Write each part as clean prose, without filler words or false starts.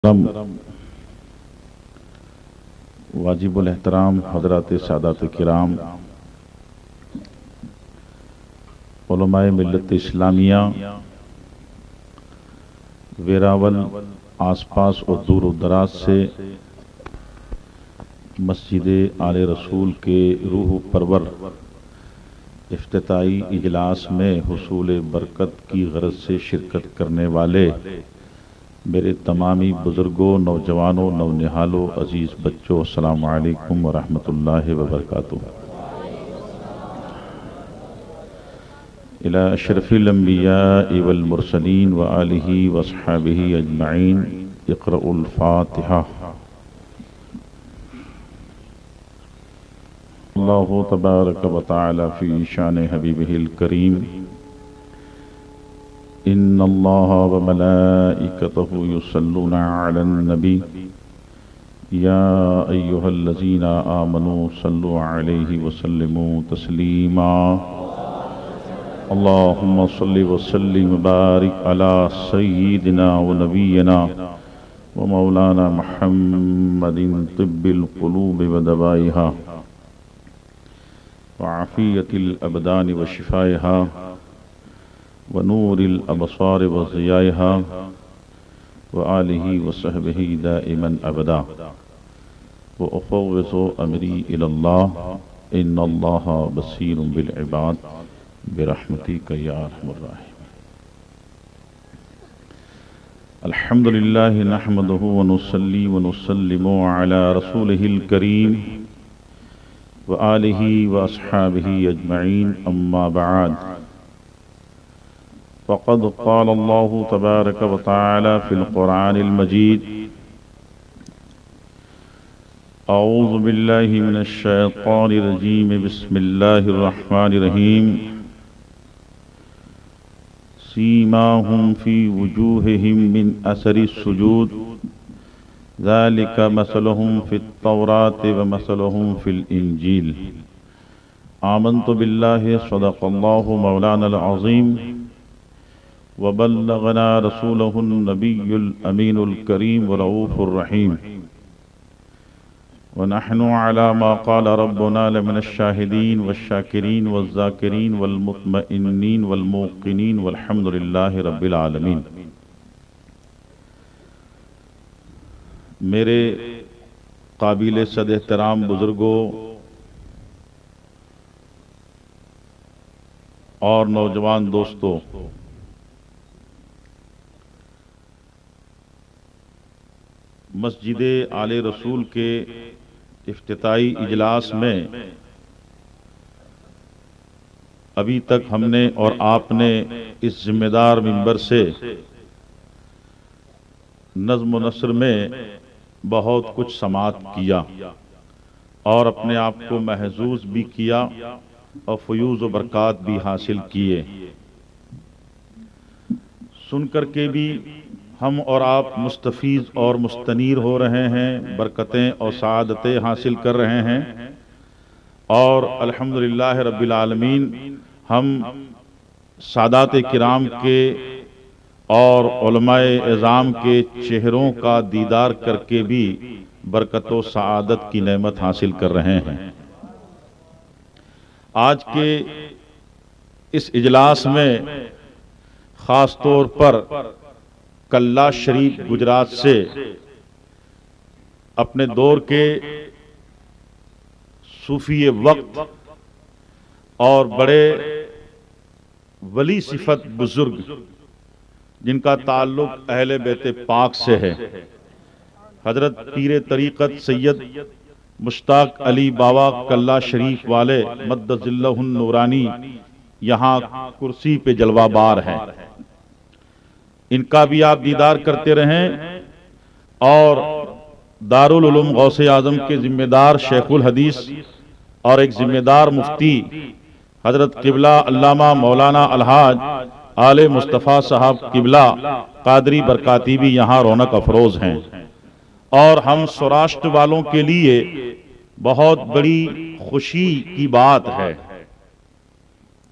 محترم واجب الاحترام حضرات سادات کرام، علماء ملت اسلامیہ ویراول آس پاس اور دور و دراز سے مسجد آل رسول کے روح پرور افتتاحی اجلاس میں حصول برکت کی غرض سے شرکت کرنے والے میرے تمامی بزرگوں، نوجوانوں، نونہالوں، عزیز بچوں، السلام علیکم ورحمۃ اللہ وبرکاتہ۔ الی اشرف الانبیاء والمرسلین وآلہ واصحابہ اجمعین، اقرأوا الفاتحہ۔ اللہ تبارک و تعالی فی شان حبیبہ الکریم، ان اللہ وملائکتہ یصلون علی النبی یا ایہا الذین آمنوا صلوا علیہ وسلموا تسلیما۔ اللہم صل وسلم وبارک علی سیدنا ونبینا ومولانا محمد طب القلوب ودوائہا وعافیت الابدان وشفائہا ونور الابصار وضیائها وآلہ وصحبہ دائما ابدا، وافوض امری الی اللہ ان اللہ بصیر بالعباد برحمتک یا ارحم الراحمین۔ الحمد للہ نحمدہ ونصلی ونسلم علی رسولہ الکریم وآلہ واصحابہ اجمعین، اما بعد، فقد قال اللہ تبارک و تعالی فی القرآن المجید: اعوذ باللہ من الشیطان الرجیم، بسم اللہ الرحمن الرحیم۔ سیماہم فی وجوہہم من اثر السجود، ذالک مثلہم فی التوراۃ ومثلہم فی الانجیل۔ آمنت باللہ، صدق اللہ مولانا العظیم، وبلغنا رسولہ النبی الامین الکریم والرؤوف الرحیم، ونحن على ما قال ربنا لمن الشاہدین والشاکرین والذاکرین والمطمئنین والموقنین، والحمد للہ رب العالمین۔ میرے قابل صد احترام بزرگوں اور نوجوان دوستوں، مسجد آل رسول کے افتتاحی اجلاس میں ابھی تک ہم نے اور آپ نے اس ذمہ دار منبر سے نظم و نثر میں بہت کچھ سماعت کیا اور اپنے آپ کو محظوظ بھی کیا اور فیوز و برکات بھی حاصل کیے۔ سن کر کے بھی ہم اور آپ مستفیض اور مستنیر ہو رہے ہیں، برکتیں اور سعادتیں حاصل کر رہے ہیں، اور الحمدللہ رب العالمین ہم سادات کرام کے اور علماء اعظام کے چہروں کا دیدار کر کے بھی برکت و سعادت کی نعمت حاصل کر رہے ہیں۔ آج کے اس اجلاس میں خاص طور پر کلاش شریف گجرات سے اپنے دور کے صوفی وقت اور بڑے ولی صفت بزرگ جن کا تعلق اہل بیت پاک سے ہے، حضرت پیر طریقت سید مشتاق علی بابا کلاش شریف والے مد ظلہ النورانی یہاں کرسی پہ جلوہ بار ہیں۔ ان کا بھی آپ دیدار کرتے رہیں، اور دارالعلوم غوث اعظم کے ذمہ دار شیخ الحدیث اور ایک ذمہ دار مفتی حضرت قبلہ علامہ مولانا الحاج آل مصطفیٰ صاحب قبلہ قادری برکاتی بھی یہاں رونق افروز ہیں۔ اور ہم سوراشٹر والوں کے لیے بہت بڑی خوشی کی بات ہے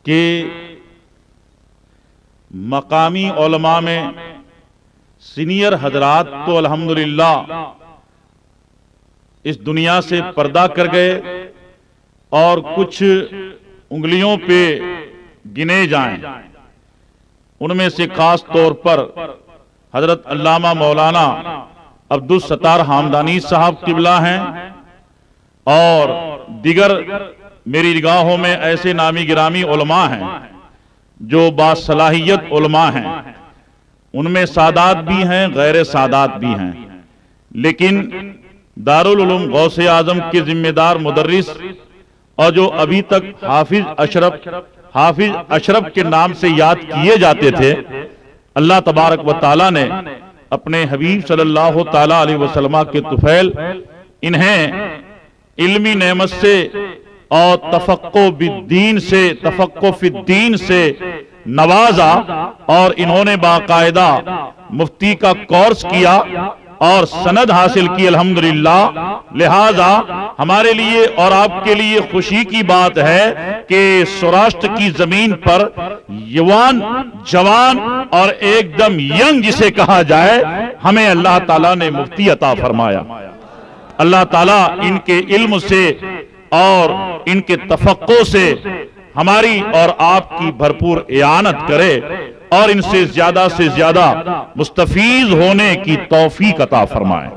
کہ مقامی علماء میں سینئر حضرات تو الحمدللہ اس دنیا سے پردہ کر گئے اور کچھ انگلیوں پہ گنے جائیں، ان میں سے خاص طور پر حضرت علامہ مولانا عبدالستار حامدانی صاحب قبلہ ہیں، اور دیگر میری نگاہوں میں ایسے نامی گرامی علماء ہیں جو باصلاحیت علماء ہیں، ان میں سادات بھی ہیں، غیر سادات بھی ہیں، لیکن دارالعلوم غوث اعظم کے ذمہ دار مدرس اور جو ابھی تک حافظ اشرف کے نام سے یاد کیے جاتے تھے، اللہ تبارک و تعالی نے اپنے حبیب صلی اللہ تعالی علیہ وسلم کے طفیل انہیں علمی نعمت سے اور تفقہ فی الدین سے نوازا، اور انہوں نے باقاعدہ مفتی کا کورس کیا اور سند حاصل کی الحمدللہ۔ لہذا ہمارے لیے اور آپ کے لیے خوشی کی بات ہے کہ سوراشٹر کی زمین پر جوان اور ایک دم ینگ جسے کہا جائے، ہمیں اللہ تعالیٰ نے مفتی عطا فرمایا۔ اللہ تعالیٰ ان کے علم سے اور ان کے تفقہ سے ہماری اور آپ کی بھرپور اعانت کرے اور ان سے زیادہ مستفیض ہونے کی توفیق عطا فرمائے۔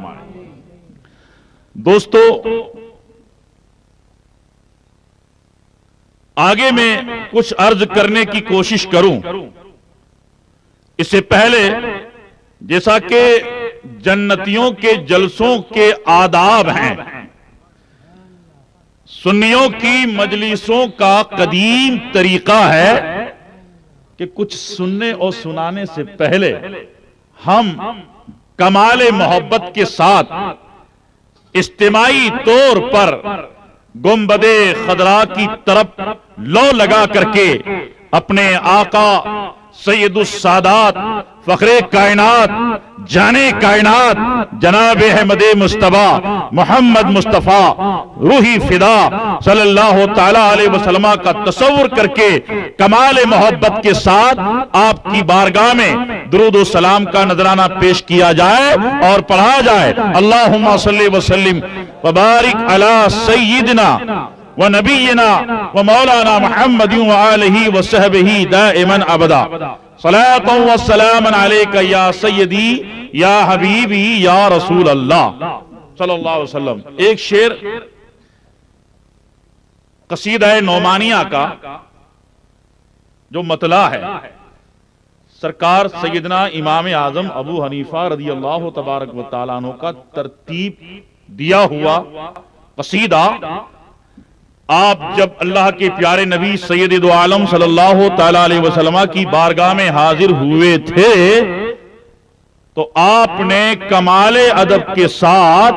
دوستو، آگے میں کچھ عرض کرنے کی کوشش کروں، اس سے پہلے جیسا کہ جنتیوں کے جلسوں کے آداب ہیں، سنیوں کی مجلسوں کا قدیم طریقہ ہے کہ کچھ سننے اور سنانے سے پہلے ہم کمال محبت کے ساتھ اجتماعی طور پر گنبد خضرا کی طرف لو لگا کر کے اپنے آقا سید السادات فخر کائنات جانے کائنات جناب احمد مصطفیٰ محمد مصطفیٰ روحی فدا صلی اللہ تعالی علیہ وسلم کا تصور کر کے کمال محبت کے ساتھ آپ کی بارگاہ میں درود و سلام کا نذرانہ پیش کیا جائے اور پڑھا جائے۔ اللہم صلی وسلم وبارک علی سیدنا ونبینا ومولانا محمد وآلہ وصحبہ دائما ابدا، صلاة و سلام علیکہ یا سیدی یا حبیبی یا رسول اللہ صلی اللہ علیہ وسلم۔ ایک شعر قصیدہ نعمانیہ کا جو مطلع ہے، سرکار سیدنا امام اعظم ابو حنیفہ رضی اللہ تبارک و تعالیٰ عنہ کا ترتیب دیا ہوا قصیدہ، آپ جب اللہ کے پیارے نبی سید دو عالم صلی اللہ تعالی علیہ وسلم کی بارگاہ میں حاضر ہوئے تھے تو آپ نے کمال ادب کے ساتھ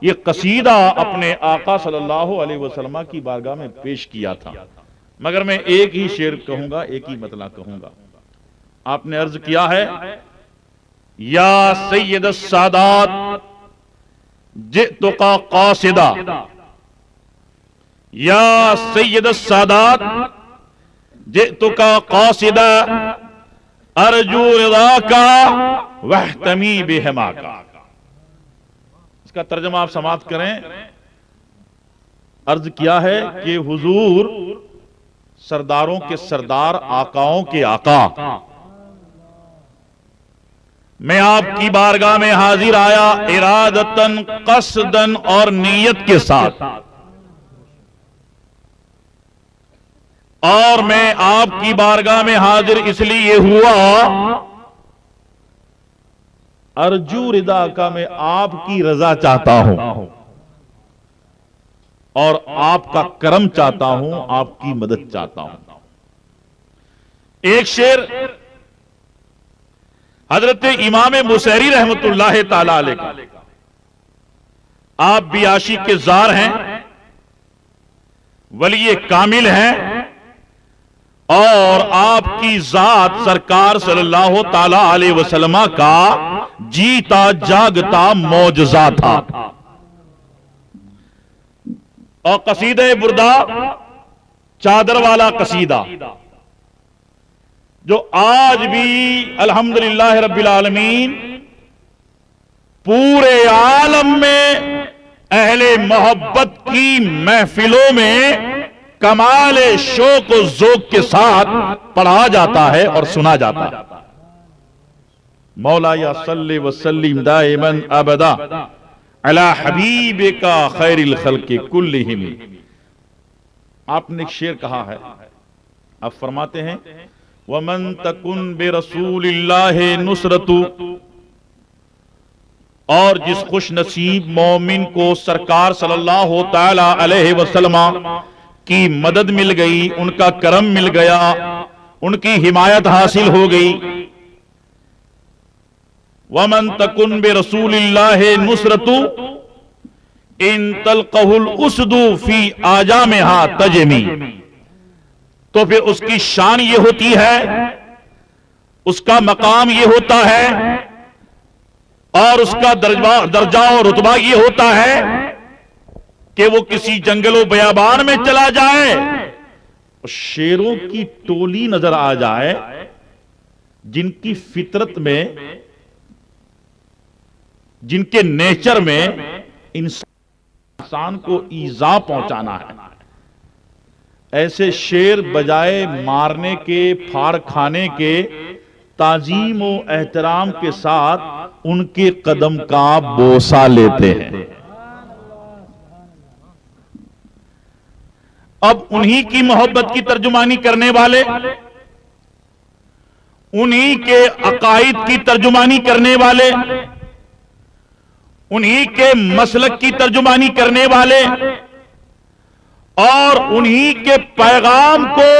یہ قصیدہ اپنے آقا صلی اللہ علیہ وسلم کی بارگاہ میں پیش کیا تھا، مگر میں ایک ہی شعر کہوں گا، ایک ہی مطلع کہوں گا۔ آپ نے عرض کیا ہے، یا سید السادات جئتک قاصدا، یا سید السادات جئتک قاصدا ارجو رضاکا واحتمی بہماکا۔ اس کا ترجمہ آپ سماعت کریں۔ عرض کیا ہے کہ حضور سرداروں کے سردار، آقاؤں کے آقا، میں آپ کی بارگاہ میں حاضر آیا ارادتاً قصداً اور نیت کے ساتھ، اور میں آپ کی بارگاہ میں حاضر اس لیے ہوا ارجو رضا کا، میں آپ کی رضا چاہتا ہوں اور آپ کا کرم چاہتا ہوں، آپ کی مدد چاہتا ہوں۔ ایک شعر حضرت امام بصیری رحمت اللہ تعالی علیہ کا، آپ بھی عاشق کے زار ہیں، ولی کامل ہیں، اور آپ کی ذات سرکار صلی اللہ تعالی علیہ وسلم کا جیتا جاگتا معجزہ تھا۔ اور قصیدہ بردہ چادر والا قصیدہ جو آج بھی الحمدللہ رب العالمین پورے عالم میں اہل محبت کی محفلوں میں کمال شوق و ذوق کے ساتھ پڑھا جاتا ہے اور سنا جاتا ہے. مولا یا صلی وسلم دائما ابدا علی حبیبک خیر الخلق کلہم. آپ نے ایک شعر کہا ہے، آپ فرماتے ہیں وَمَن تَكُن بِرَسُولِ اللَّهِ نُصْرَتُ، اور جس خوش نصیب مومن کو سرکار صلی اللہ تعالی علیہ وسلم کی مدد مل گئی، ان کا کرم مل گیا، ان کی حمایت حاصل ہو گئی. وَمَن تَكُن بِرَسُولِ اللَّهِ نُصْرَتُ ان تلقہ الاسد فی آجامہا تجمی، تو پھر اس کی شان یہ ہوتی ہے، اس کا مقام یہ ہوتا ہے، اور اس کا درجہ اور رتبہ یہ ہوتا ہے کہ وہ کسی جنگل و بیابان میں چلا جائے، شیروں کی ٹولی نظر آ جائے جن کی فطرت میں، جن کے نیچر میں انسان کو ایذا پہنچانا ہے. ایسے شیر بجائے مارنے کے، پھاڑ کھانے کے، تعظیم و احترام کے ساتھ ان کے قدم کا بوسہ لیتے ہیں. اب انہی کی محبت کی ترجمانی کرنے والے، انہی کے عقائد کی ترجمانی کرنے والے، انہی کے مسلک کی ترجمانی کرنے والے، اور انہی کے پیغام کو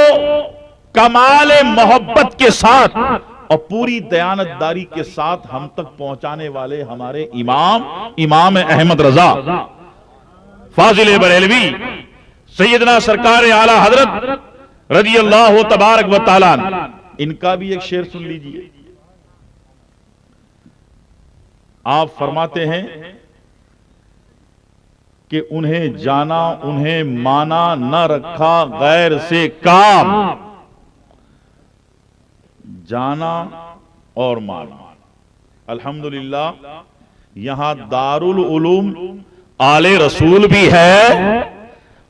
کمال محبت کے ساتھ اور پوری دیانتداری کے ساتھ ہم تک پہنچانے والے ہمارے امام احمد رضا فاضل بریلوی سیدنا سرکار اعلی حضرت رضی اللہ تبارک و تعالیٰ، ان کا بھی ایک شعر سن لیجئے. آپ فرماتے ہیں کہ انہیں جانا، انہیں مانا، نہ رکھا غیر سے کام. جانا اور مانا. الحمدللہ یہاں دارالعلوم آل رسول بھی ہے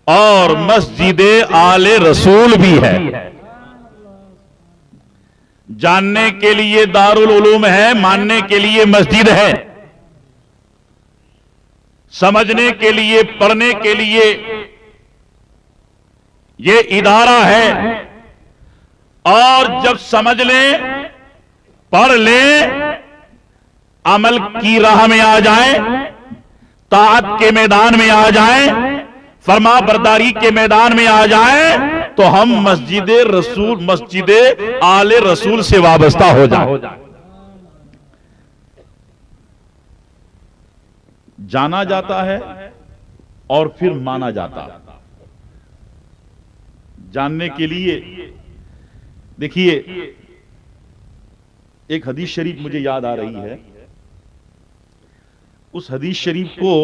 اور مسجد آل رسول بھی ہے. جاننے کے لیے دارالعلوم ہے، ماننے کے لیے مسجد ہے، سمجھنے کے لیے، پڑھنے کے لیے یہ ادارہ ہے. اور جب سمجھ لیں، پڑھ لیں، عمل کی راہ میں آ جائیں، طاعت کے میدان میں آ جائیں، فرما برداری کے میدان میں آ جائیں، تو ہم مسجد رسول، مسجد آل رسول سے وابستہ ہو جائیں. جانا جاتا ہے اور پھر مانا جاتا ہے. جاننے کے لیے دیکھیے، ایک حدیث شریف مجھے یاد آ رہی ہے. اس حدیث شریف کو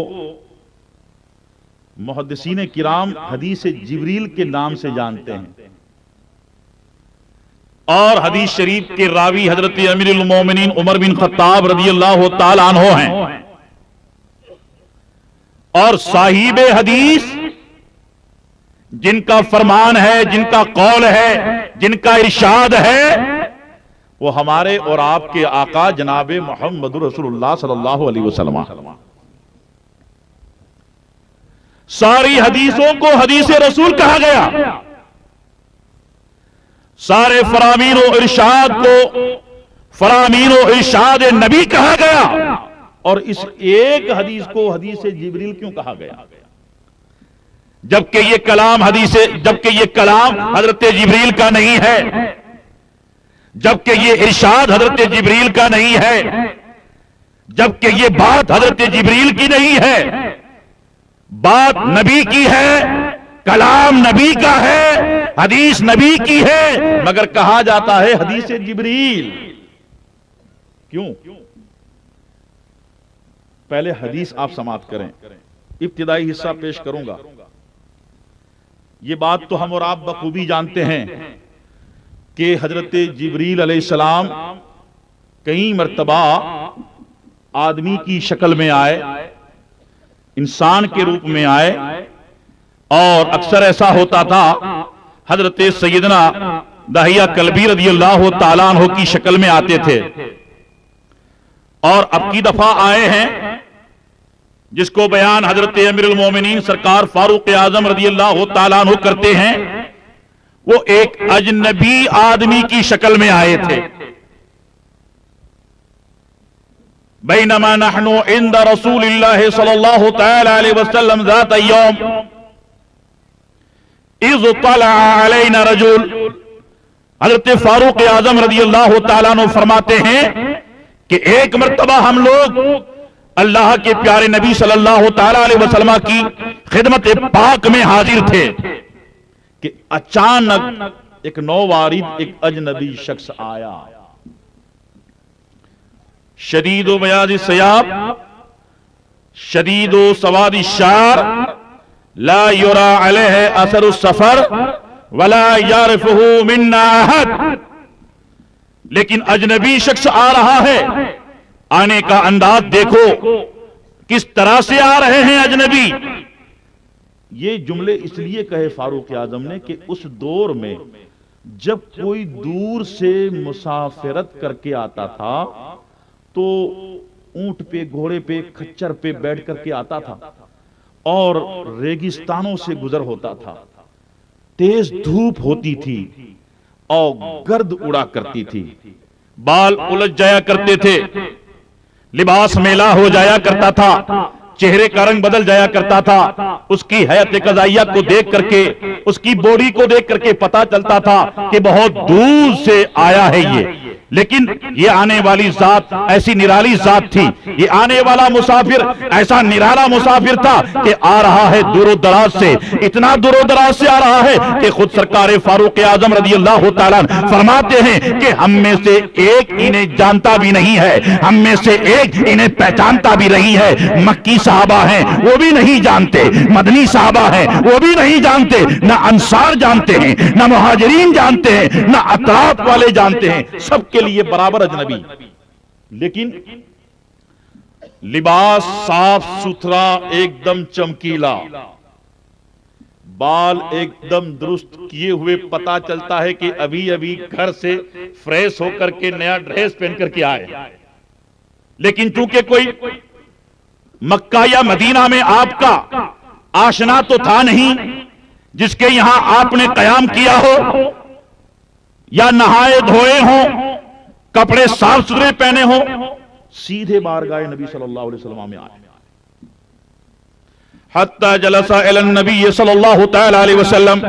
محدثین کرام حدیث جبریل کے نام سے جانتے ہیں، اور حدیث شریف کے راوی حضرت امیر المومنین عمر بن خطاب رضی اللہ تعالی عنہ ہیں. اور صاحب حدیث جن کا فرمان ہے، جن کا قول ہے، جن کا ارشاد ہے، وہ ہمارے اور آپ کے آقا جناب محمد رسول اللہ صلی اللہ علیہ وسلم. ساری حدیثوں کو حدیث رسول کہا گیا، سارے فرامین و ارشاد کو فرامین و ارشاد نبی کہا گیا، اور اس ایک حدیث کو حدیث جبریل کیوں کہا گیا؟ جبکہ یہ کلام حضرت جبریل کا نہیں ہے، جبکہ یہ ارشاد حضرت جبریل کا نہیں ہے، جبکہ یہ بات حضرت جبریل کی نہیں ہے، بات نبی کی ہے، کلام نبی کا ہے، حدیث نبی کی ہے، مگر کہا جاتا ہے حدیث جبریل. کیوں؟ پہلے حدیث آپ سماعت کریں، ابتدائی حصہ پیش کروں گا. یہ بات تو ہم اور آپ بخوبی جانتے ہیں کہ حضرت جبریل علیہ السلام کئی مرتبہ آدمی کی شکل میں آئے، انسان کے روپ میں آئے، اور اکثر ایسا ہوتا تھا حضرت سیدنا داہیہ کلبی رضی اللہ تعالیٰ عنہ کی شکل میں آتے تھے، اور اب کی دفعہ آئے ہیں جس کو بیان حضرت امیر المومنین سرکار فاروق اعظم رضی اللہ تعالیٰ عنہ کرتے ہیں، وہ ایک اجنبی آدمی کی شکل میں آئے تھے۔ بینما نحن عند رسول اللہ صلی اللہ تعالی علیہ وسلم ذات یوم اذ طلع علینا رجل، حضرت فاروق اعظم رضی اللہ تعالیٰ عنہ فرماتے ہیں کہ ایک مرتبہ ہم لوگ اللہ کے پیارے نبی صلی اللہ تعالیٰ علیہ وسلم کی خدمت پاک میں حاضر تھے کہ اچانک ایک نووارد ایک اجنبی شخص آیا، شدید و بیاض الثیاب، شدید و سواد الشعر، لا یرا علیہ اثر السفر ولا یعرفہ منا احد، لیکن اجنبی شخص آ رہا ہے، آنے کا انداز دیکھو کس طرح سے آ رہے ہیں اجنبی۔ یہ جملے اس لیے کہے فاروق اعظم نے کہ اس دور میں جب کوئی دور سے مسافرت کر کے آتا تھا تو اونٹ پہ، گھوڑے پہ، کھچر پہ بیٹھ کر کے آتا تھا، اور ریگستانوں سے گزر ہوتا تھا، تیز دھوپ ہوتی تھی اور گرد اڑا کرتی تھی، بال الجھ جایا کرتے تھے، لباس میلا ہو جایا کرتا تھا، چہرے کا رنگ بدل جایا کرتا تھا، اس کی حیات قضائیہ کو دیکھ کر کے، اس کی باڈی کو دیکھ کر کے پتا چلتا تھا کہ بہت دور سے آیا ہے یہ، لیکن یہ آنے والی ذات ایسی نرالی ذات تھی، یہ آنے والا مسافر ایسا نرالا مسافر تھا کہ آ رہا ہے دور و دراز سے، اتنا دور و دراز سے آ رہا ہے کہ خود سرکار فاروق اعظم رضی اللہ تعالیٰ فرماتے ہیں کہ ہم میں سے ایک انہیں جانتا بھی نہیں ہے، ہم میں سے ایک انہیں پہچانتا بھی نہیں ہے۔ مکی صحابہ ہیں وہ بھی نہیں جانتے، مدنی صحابہ ہیں وہ بھی نہیں جانتے، نہ انصار جانتے ہیں، نہ مہاجرین جانتے ہیں، نہ اطراف والے جانتے ہیں، سب کے لیے برابر اجنبی، لیکن لباس صاف ستھرا، ایک دم چمکیلا، بال ایک دم درست کیے ہوئے، پتا چلتا ہے کہ ابھی ابھی گھر سے فریش ہو کر کے نیا ڈریس پہن کر کے آئے، لیکن چونکہ کوئی مکہ یا مدینہ میں آپ کا آشنا تو تھا نہیں جس کے یہاں آپ نے قیام کیا ہو، یا نہائے دھوئے ہوں، کپڑے صاف ستھرے پہنے ہوں، سیدھے بارگاہ نبی صلی اللہ علیہ وسلم میں آئے، حتی جلس الی النبی صلی اللہ تعالی علیہ وسلم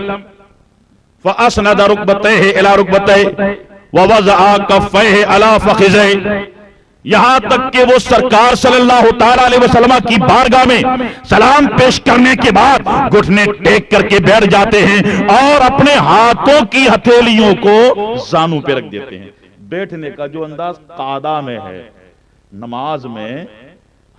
فاسند رکبتیہ الی رکبتیہ ووضع کفیہ علی فخذیہ، یہاں تک کہ وہ سرکار صلی اللہ تعالی علیہ وسلم کی بارگاہ میں سلام پیش کرنے کے بعد گھٹنے ٹیک کر کے بیٹھ جاتے ہیں اور اپنے ہاتھوں کی ہتھیلیوں کو زانوں پہ رکھ دیتے ہیں۔ بیٹھنے کا جو انداز قعدہ میں ہے، نماز میں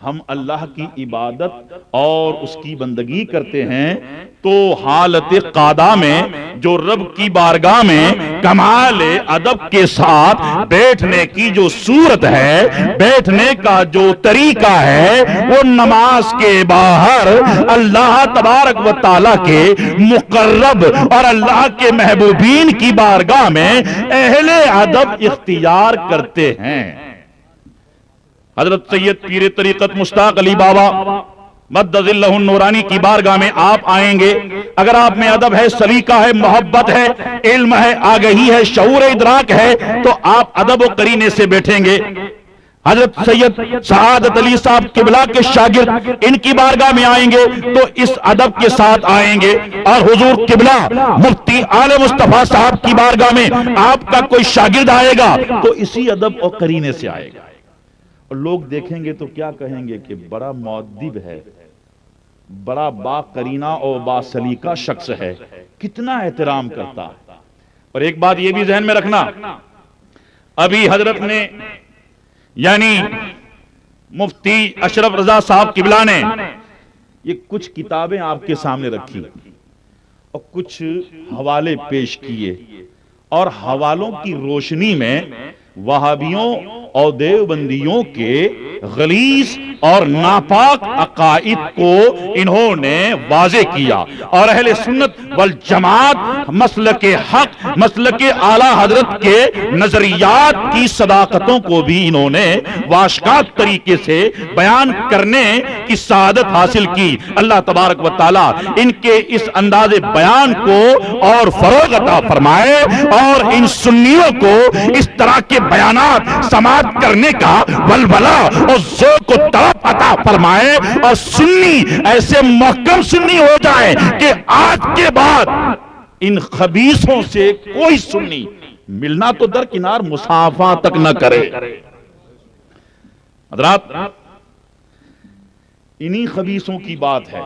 ہم اللہ کی عبادت اور اس کی بندگی کرتے ہیں تو حالت قعدہ میں جو رب کی بارگاہ میں کمال ادب کے ساتھ بیٹھنے کی جو صورت ہے، بیٹھنے کا جو طریقہ ہے، وہ نماز کے باہر اللہ تبارک و تعالیٰ کے مقرب اور اللہ کے محبوبین کی بارگاہ میں اہل ادب اختیار کرتے ہیں۔ حضرت سید پیر طریقت مشتاق علی بابا مد ظلہ النورانی کی بارگاہ میں آپ آئیں گے، اگر آپ میں ادب ہے، سلیقہ ہے، محبت ہے، علم ہے، آگہی ہے، شعور ادراک ہے، تو آپ ادب و قرینے سے بیٹھیں گے۔ حضرت سید سعادت علی صاحب قبلہ کے شاگرد ان کی بارگاہ میں آئیں گے تو اس ادب کے ساتھ آئیں گے، اور حضور قبلہ مفتی آل مصطفیٰ صاحب کی بارگاہ میں آپ کا کوئی شاگرد آئے گا تو اسی ادب اور قرینے سے آئے گا، اور لوگ دیکھیں گے تو کیا کہیں گے کہ بڑا مؤدب ہے، بڑا با قرینہ اور با سلیقہ شخص ہے، کتنا احترام کرتا ہے۔ اور ایک بات یہ بھی ذہن میں رکھنا، ابھی حضرت نے یعنی مفتی اشرف رضا صاحب قبلہ نے یہ کچھ کتابیں آپ کے سامنے رکھی اور کچھ حوالے پیش کیے، اور حوالوں کی روشنی میں وہابیوں اور دیوبندیوں کے غلیظ اور ناپاک عقائد کو انہوں نے واضح کیا، اور اہل سنت والجماعت مسلک حق، مسلک اعلی حضرت کے نظریات کی صداقتوں کو بھی انہوں نے واشکات طریقے سے بیان کرنے کی سعادت حاصل کی۔ اللہ تبارک و تعالیٰ ان کے اس انداز بیان کو اور فروغ عطا فرمائے، اور ان سنیوں کو اس طرح کے بیانات سماعت کرنے کا ولولہ اور ذوق و طلب عطا فرمائے، اور سنی ایسے محکم سنی ہو جائے کہ آج کے بعد ان خبیثوں سے کوئی سنی ملنا تو درکنار مصافحہ تک نہ کرے۔ حضرات، انہی خبیثوں کی بات ہے۔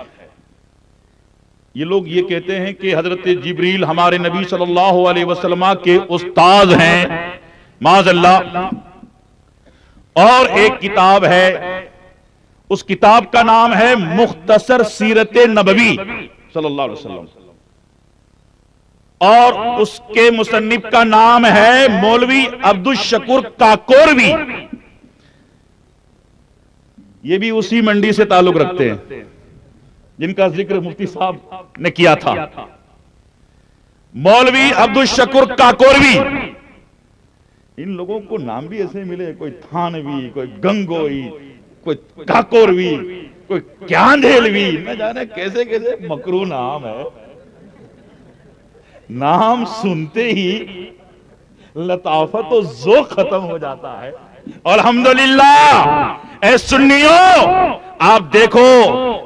یہ لوگ یہ کہتے ہیں کہ حضرت جبریل ہمارے نبی صلی اللہ علیہ وسلم کے استاد ہیں، معاذ اللہ، اور ایک کتاب ہے، اس کتاب کا نام ہے مختصر سیرت نبوی صلی اللہ علیہ وسلم، اور اس کے مصنف کا نام ہے مولوی عبدالشکور کاکوروی۔ یہ بھی اسی منڈی سے تعلق رکھتے ہیں جن کا ذکر مفتی صاحب نے کیا تھا، مولوی عبدالشکور کاکوروی۔ ان لوگوں کو نام بھی ایسے ملے، کوئی تھانوی، کوئی گنگوئی، کوئی کاکوروی، کوئی کیاندھیلوی، نہ جانے کیسے کیسے مکروہ نام ہے۔ نام سنتے ہی لطافت و ذوق ختم ہو جاتا ہے۔ الحمدللہ اے سنیوں، آپ دیکھو،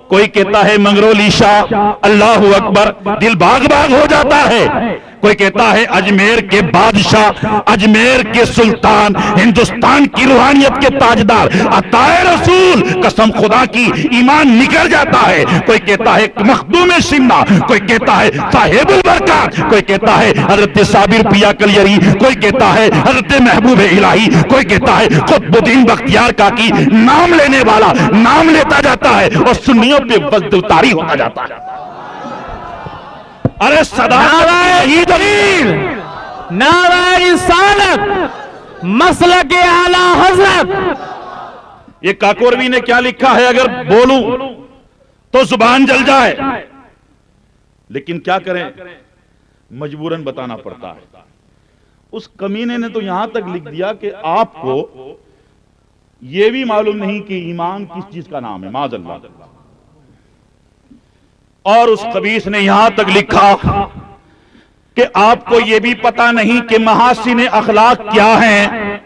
کوئی کہتا ہے منگرولی شاہ، اللہ اکبر، دل باغ باغ ہو جاتا ہے۔ کوئی کہتا ہے اجمیر کے بادشاہ، اجمیر کے سلطان، ہندوستان کی روحانیت کے تاجدار، عطائے رسول، قسم خدا کی ایمان نکل جاتا ہے۔ کوئی کہتا ہے مخدوم شمنا، کوئی کہتا ہے صاحب البرکات، کوئی کہتا ہے حضرت صابر پیا کلیری، کوئی کہتا ہے حضرت محبوب الہی، کوئی کہتا ہے قطب الدین بختیار کاکی۔ نام لینے والا نام لیتا جاتا ہے اور سنیوں پہ وزد اتاری ہوتا جاتا ہے۔ ارے صداقت ہی دلیل، نعرہ رسالت، مسلک اعلی حضرت۔ یہ کاکوروی نے کیا لکھا ہے، اگر بولوں تو زبان جل جائے، لیکن کیا کریں، مجبوراً بتانا پڑتا ہے۔ اس کمینے نے تو یہاں تک لکھ دیا کہ آپ کو یہ بھی معلوم نہیں کہ ایمان کس چیز کا نام ہے، معاذ اللہ۔ اور اس خبیث نے یہاں تک لکھا کہ آپ کو یہ بھی پتا نہیں کہ محاسن اخلاق کیا ہیں۔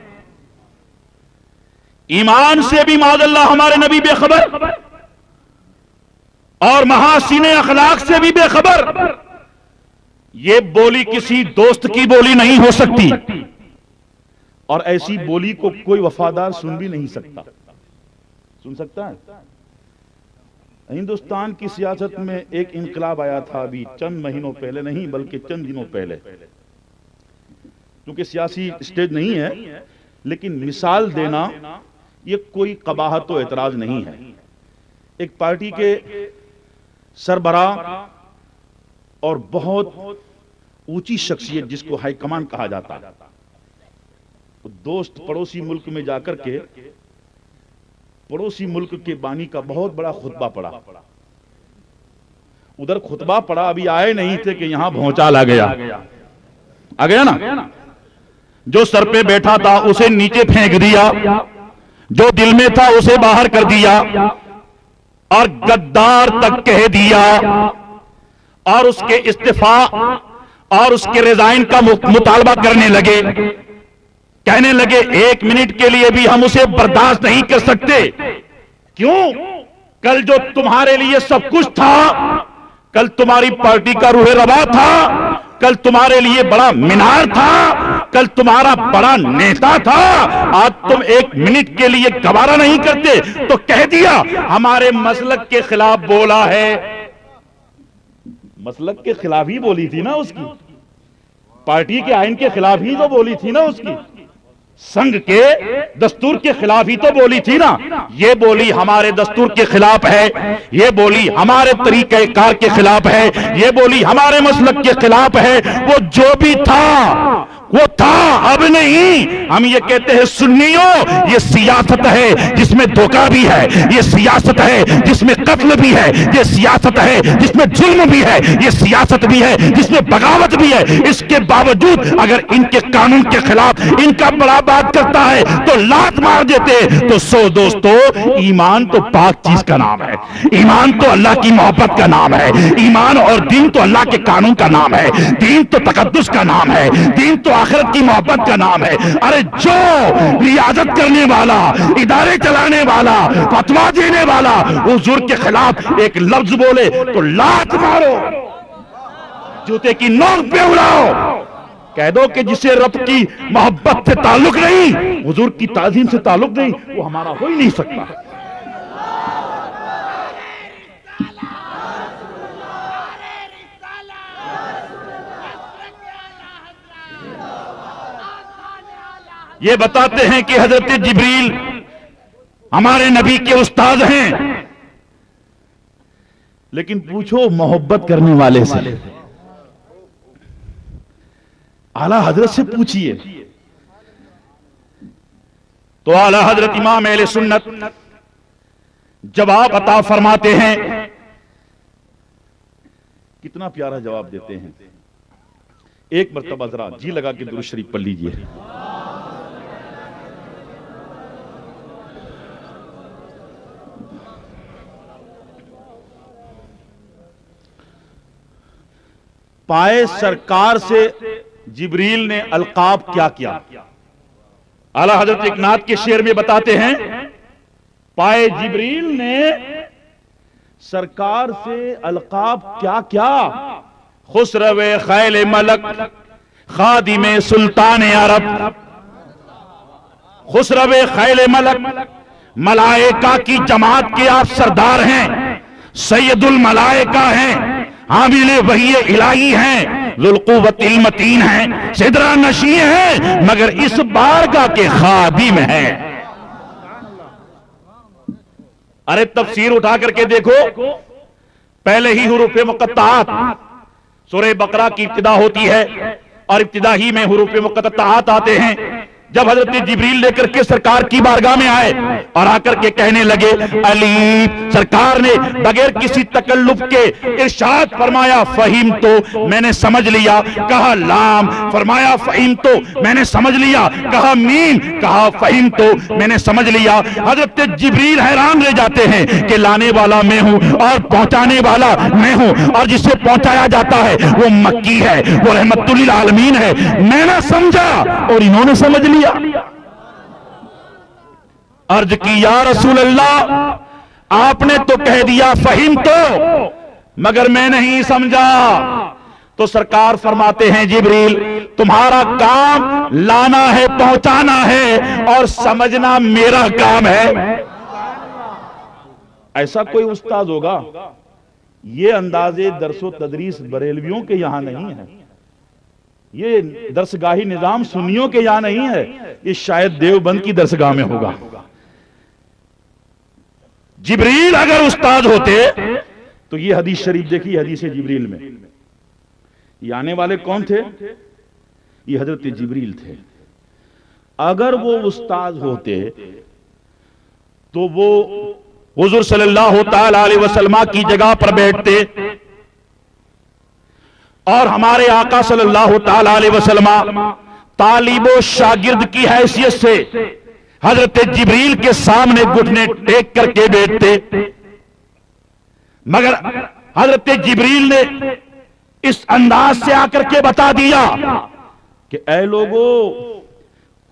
ایمان سے بھی معاذ اللہ ہمارے نبی بے خبر، اور محاسن اخلاق سے بھی بے خبر۔ یہ بولی کسی دوست کی بولی نہیں ہو سکتی، اور ایسی بولی کو کوئی وفادار سن بھی نہیں سکتا۔ سن سکتا ہے؟ ہندوستان کی سیاست میں ایک انقلاب آیا تھا ابھی چند مہینوں پہلے، نہیں بلکہ چند دنوں پہلے، کیونکہ سیاسی اسٹیج نہیں ہے، لیکن مثال دینا یہ کوئی قباحت و اعتراض نہیں ہے۔ ایک پارٹی کے سربراہ اور بہت اونچی شخصیت جس کو ہائی کمانڈ کہا جاتا ہے، دوست پڑوسی ملک میں جا کر کے پڑوسی ملک کے بانی کا بہت بڑا خطبہ پڑا۔ ادھر خطبہ پڑا، ابھی آئے نہیں تھے کہ یہاں بھونچال آ گیا نا۔ جو سر پہ بیٹھا تھا اسے نیچے پھینک دیا، جو دل میں تھا اسے باہر کر دیا، اور غدار تک کہہ دیا، اور اس کے استعفاء اور اس کے ریزائن کا مطالبہ کرنے لگے۔ کہنے لگے ایک منٹ کے لیے بھی ہم اسے برداشت نہیں کر سکتے۔ کیوں؟ کل جو تمہارے لیے سب کچھ تھا، کل تمہاری پارٹی کا روح روا تھا، کل تمہارے لیے بڑا مینار تھا، کل تمہارا بڑا نیتا تھا، آج تم ایک منٹ کے لیے گوارا نہیں کرتے، تو کہہ دیا ہمارے مسلک کے خلاف بولا ہے۔ مسلک کے خلاف ہی بولی تھی نا اس کی، پارٹی کے آئین کے خلاف ہی تو بولی تھی نا اس کی، سنگ کے دستور کے خلاف ہی تو بولی تھی نا۔ یہ بولی ہمارے دستور کے خلاف ہے، یہ بولی ہمارے طریقہ کار کے خلاف ہے، یہ بولی ہمارے مسلک کے خلاف ہے۔ وہ جو بھی تھا وہ تھا اب نہیں. ہم یہ کہتے ہیں سنیوں یہ سیاست ہے جس میں دھوکہ بھی ہے, یہ سیاست ہے جس میں قتل بھی ہے, یہ سیاست ہے جس میں ظلم بھی ہے, یہ سیاست بھی ہے جس میں بغاوت بھی ہے. اس کے باوجود اگر ان کے قانون کے خلاف ان کا بڑا بات کرتا ہے تو لات مار دیتے. تو سو دوستو, ایمان تو پاک چیز کا نام ہے, ایمان تو اللہ کی محبت کا نام ہے, ایمان اور دین تو اللہ کے قانون کا نام ہے, دین تو تقدس کا نام ہے, دین تو آخرت کی محبت کا نام ہے. ارے جو ریاضت کرنے والا, ادارے چلانے والا, فتوا دینے والا حضور کے خلاف ایک لفظ بولے تو لات مارو, جوتے کی نوک پہ اڑاؤ, کہہ دو کہ جسے رب کی محبت سے تعلق نہیں, حضور کی تعظیم سے تعلق نہیں, وہ ہمارا ہو ہی نہیں سکتا. یہ بتاتے ہیں کہ حضرت جبریل ہمارے نبی کے استاد ہیں, لیکن پوچھو محبت کرنے والے سے, اعلیٰ حضرت سے پوچھئے تو اعلیٰ حضرت امام اہل سنت جواب عطا فرماتے ہیں. کتنا پیارا جواب دیتے ہیں. ایک مرتبہ ذرا جی لگا کے درود شریف پڑھ لیجئے. پائے سرکار سے جبریل نے القاب کیا کیا؟ اعلیٰ حضرت ایک نعت کے شعر میں بتاتے ہیں, پائے جبریل نے سرکار سے القاب کیا کیا؟ خسرو خیل ملک خادم سلطان عرب. خسرو خیل ملک, ملائکہ کی جماعت کے آپ سردار ہیں, سید الملائکہ ہیں, عامل وحی الہی ہیں, ذوالقوت المتین ہیں, سدرہ نشین ہیں, مگر اس بارگاہ کے خادم ہیں. ارے تفسیر اٹھا کر کے دیکھو, پہلے ہی حروف مقطعات, سورہ بقرہ کی ابتدا ہوتی ہے اور ابتدا ہی میں حروف مقطعات آتے ہیں. جب حضرت جبریل لے کر کے سرکار کی بارگاہ میں آئے اور آ کر کے کہنے لگے الف, سرکار نے بغیر کسی تکلف کے ارشاد فرمایا فہیم تو میں نے سمجھ لیا, کہا لام, فرمایا فہیم تو میں نے سمجھ لیا, کہا میم, کہا فہیم تو میں نے سمجھ لیا. حضرت جبریل حیران رہ جاتے ہیں کہ لانے والا میں ہوں اور پہنچانے والا میں ہوں, اور جسے پہنچایا جاتا ہے وہ مکی ہے, وہ رحمت للعالمین ہے. میں نہ سمجھا اور انہوں نے سمجھ لیا. عرض کی یا رسول اللہ, آپ نے تو کہہ دیا فہیم تو, مگر میں نہیں سمجھا. تو سرکار فرماتے ہیں جبریل تمہارا کام لانا ہے, پہنچانا ہے, اور سمجھنا میرا کام ہے. ایسا کوئی استاد ہوگا؟ یہ انداز درس و تدریس بریلویوں کے یہاں نہیں ہے, یہ درسگاہی نظام سنیوں کے یہاں نہیں ہے, یہ شاید دیوبند کی درسگاہ میں ہوگا. جبریل اگر استاد ہوتے تو یہ حدیث شریف دیکھیے, حدیث جبریل میں یہ آنے والے کون تھے؟ یہ حضرت جبریل تھے. اگر وہ استاد ہوتے تو وہ حضور صلی اللہ تعالی علیہ وسلم کی جگہ پر بیٹھتے اور ہمارے آقا صلی اللہ تعالی علیہ وسلم طالب و شاگرد کی حیثیت سے حضرت جبریل کے سامنے گھٹنے ٹیک کر کے بیٹھتے. مگر حضرت جبریل نے اس انداز سے آ کر کے بتا دیا کہ اے لوگو,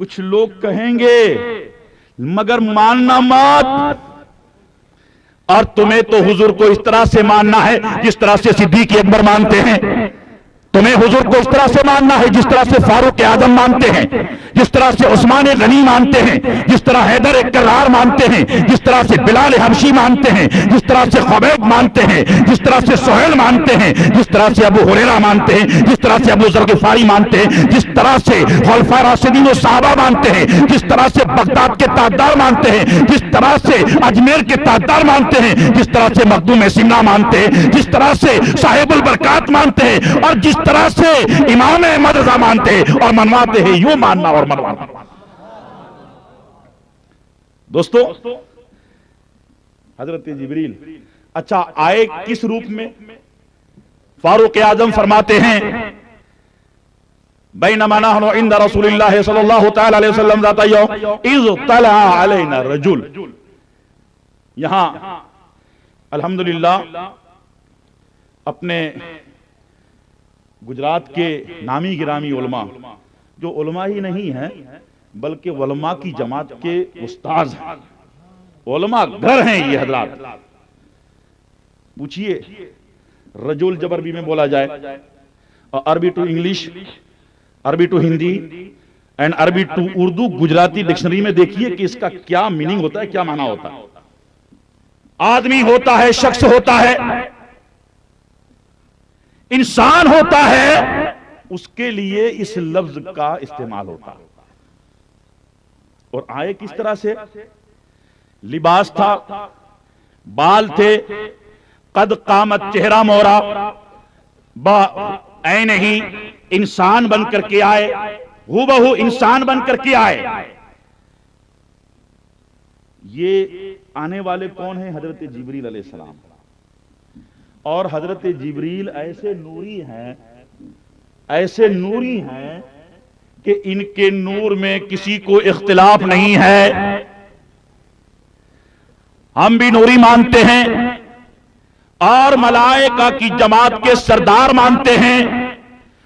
کچھ لوگ کہیں گے مگر ماننا مات, اور تمہیں تو حضور کو اس طرح سے ماننا ہے جس طرح سے صدیق اکبر مانتے ہیں, تمہیں حضور کو اس طرح سے ماننا ہے جس طرح سے فاروق اعظم مانتے ہیں, جس طرح سے عثمان غنی مانتے ہیں, جس طرح حیدر کرار مانتے ہیں, جس طرح سے بلال حبشی مانتے ہیں, جس طرح سے خبیب مانتے ہیں, جس طرح سے سہیل مانتے ہیں, جس طرح سے ابو ہریرہ مانتے ہیں, جس طرح سے ابو ذر غفاری مانتے ہیں, جس طرح سے خلفائے راشدین و صحابہ مانتے ہیں, جس طرح سے بغداد کے تاجدار مانتے ہیں, جس طرح سے اجمیر کے تاجدار مانتے ہیں, جس طرح سے مخدوم سمنا مانتے ہیں, جس طرح سے صاحب البرکات مانتے ہیں, اور جس طرح سے امام احمد رضا مانتے اور منواتے ہیں، یوں ماننا اور منوانا۔ دوستو حضرت جبریل اچھا آئے کس روپ میں؟ فاروق اعظم فرماتے ہیں بینما نحن عند رسول اللہ صلی اللہ تعالی علیہ وسلم ذات یوم اذ طلع علینا رجل۔ یہاں الحمدللہ اپنے گجرات کے نامی گرامی علماء، جو علماء ہی نہیں ہیں بلکہ علماء کی جماعت کے استاذ ہیں، علماء گھر ہیں یہ حضرات۔ پوچھئے رجل جب عربی میں بولا جائے، عربی ٹو انگلش، عربی ٹو ہندی اینڈ عربی ٹو اردو، گجراتی ڈکشنری میں دیکھیے کہ اس کا کیا میننگ ہوتا ہے، کیا معنی ہوتا ہے۔ آدمی ہوتا ہے، شخص ہوتا ہے، انسان ہوتا ہے، اس کے لیے اس لفظ کا استعمال ہوتا ہے۔ اور آئے کس طرح سے؟ لباس تھا، بال تھے، قد قامت چہرہ مورا، عین ہی انسان بن کر کے آئے، ہو بہو انسان بن کر کے آئے۔ یہ آنے والے کون ہیں؟ حضرت جبریل علیہ السلام۔ اور حضرت جبریل ایسے نوری ہیں، ایسے نوری ہیں کہ ان کے نور میں کسی کو اختلاف نہیں ہے۔ ہم بھی نوری مانتے ہیں اور ملائکہ کی جماعت کے سردار مانتے ہیں،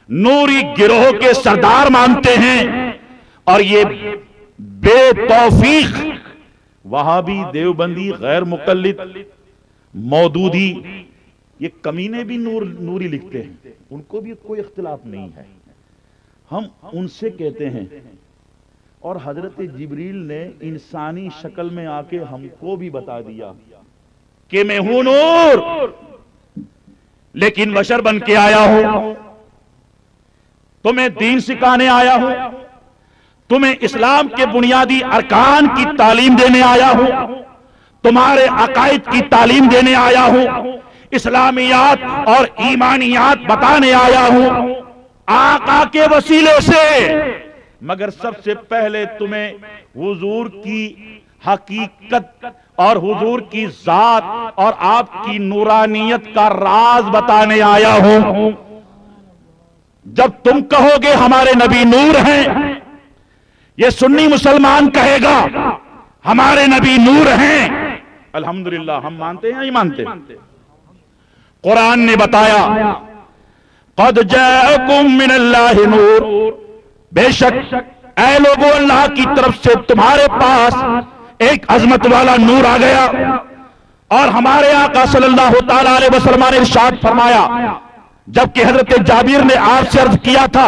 نوری گروہ کے سردار مانتے ہیں، اور یہ بے توفیق وہابی، دیوبندی، غیر مقلد، مودودی، یہ کمینے بھی نوری لکھتے ہیں، ان کو بھی کوئی اختلاف نہیں ہے۔ ہم ان سے کہتے ہیں، اور حضرت جبریل نے انسانی شکل میں آ کے ہم کو بھی بتا دیا کہ میں ہوں نور، لیکن بشر بن کے آیا ہوں، تمہیں دین سکھانے آیا ہوں، تمہیں اسلام کے بنیادی ارکان کی تعلیم دینے آیا ہوں، تمہارے عقائد کی تعلیم دینے آیا ہوں، اسلامیات اور ایمانیات بتانے آیا ہوں آقا کے وسیلے سے۔ مگر سب سے پہلے تمہیں حضور کی حقیقت اور حضور کی ذات اور آپ کی نورانیت کا راز بتانے آیا ہوں۔ جب تم کہو گے ہمارے نبی نور ہیں، یہ سنی مسلمان کہے گا ہمارے نبی نور ہیں، الحمدللہ ہم مانتے ہیں یا نہیں مانتے؟ قرآن نے بتایا قد جاءکم من اللہ نور، بے شک اے لوگوں اللہ کی طرف سے تمہارے پاس ایک عظمت والا نور آ گیا۔ اور ہمارے آقا صلی اللہ تعالی علیہ وسلم نے ارشاد فرمایا، جبکہ حضرت جابر نے آپ سے عرض کیا تھا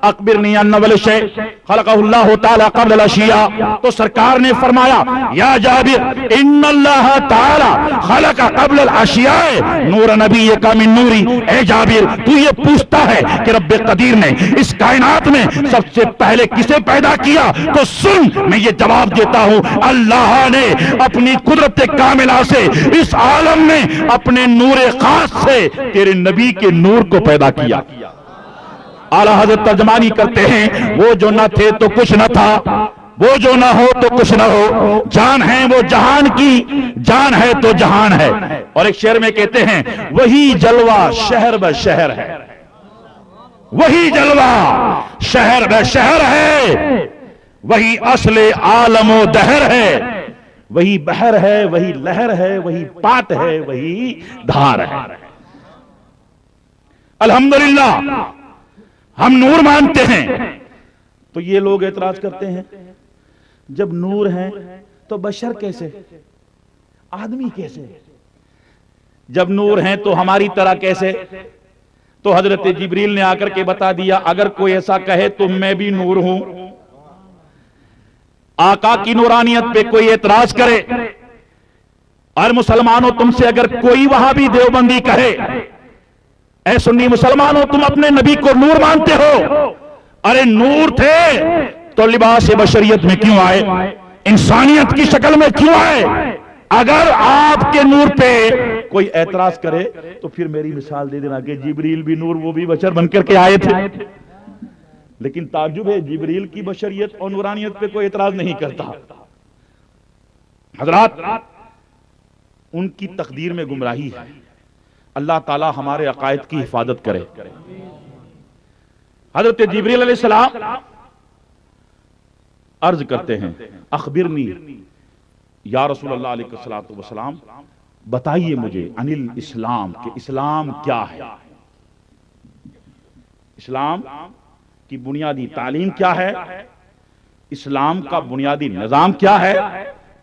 اخبرنی عن اول شیء خلقہ اللہ تعالی قبل الاشیاء، تو سرکار نے فرمایا یا جابر ان اللہ تعالی خلق قبل الاشیاء نور نبیک من نوری۔ اے جابر تو یہ پوچھتا ہے کہ رب قدیر نے اس کائنات میں سب سے پہلے کسے پیدا کیا، تو سن میں یہ جواب دیتا ہوں، اللہ نے اپنی قدرت کاملہ سے اس عالم میں اپنے نور خاص سے تیرے نبی کے نور کو پیدا کیا۔ اعلیٰ حضرت ترجمانی کرتے ہیں وہ جو نہ تھے تو کچھ نہ تھا، وہ جو نہ ہو تو کچھ نہ ہو، جان ہے وہ جہان کی، جان ہے تو جہان ہے۔ اور ایک شعر میں کہتے ہیں وہی جلوہ شہر بہ شہر ہے، وہی جلوہ شہر بہ شہر ہے، وہی اصل عالم و دہر ہے، وہی بحر ہے، وہی لہر ہے، وہی پات ہے، وہی دھار ہے۔ الحمدللہ ہم نور مانتے ہیں۔ تو یہ لوگ اعتراض کرتے ہیں جب نور ہیں تو بشر کیسے، آدمی کیسے؟ جب نور ہیں تو ہماری طرح کیسے؟ تو حضرت جبریل نے آ کر کے بتا دیا اگر کوئی ایسا کہے تو میں بھی نور ہوں۔ آقا کی نورانیت پہ کوئی اعتراض کرے، اور مسلمانوں تم سے اگر کوئی وہابی دیوبندی کہے اے سنی مسلمانوں تم اپنے نبی کو نور مانتے ہو، ارے نور تھے تو لباس بشریت میں کیوں آئے، انسانیت کی شکل میں کیوں آئے؟ اگر آپ کے نور پہ کوئی اعتراض کرے تو پھر میری مثال دے دینا کہ جبریل بھی نور، وہ بھی بشر بن کر کے آئے تھے. لیکن تعجب ہے جبریل کی بشریت اور نورانیت پہ کوئی اعتراض نہیں کرتا. حضرات ان کی تقدیر میں گمراہی ہے. اللہ تعالی ہمارے عقائد کی حفاظت کرے. حضرت جبریل علیہ السلام عرض کرتے ہیں اخبرنی یا رسول اللہ علیہ الصلوۃ والسلام، بتائیے مجھے عن الاسلام، کہ اسلام کیا ہے، اسلام کی بنیادی تعلیم کیا ہے، اسلام کا بنیادی نظام کیا ہے،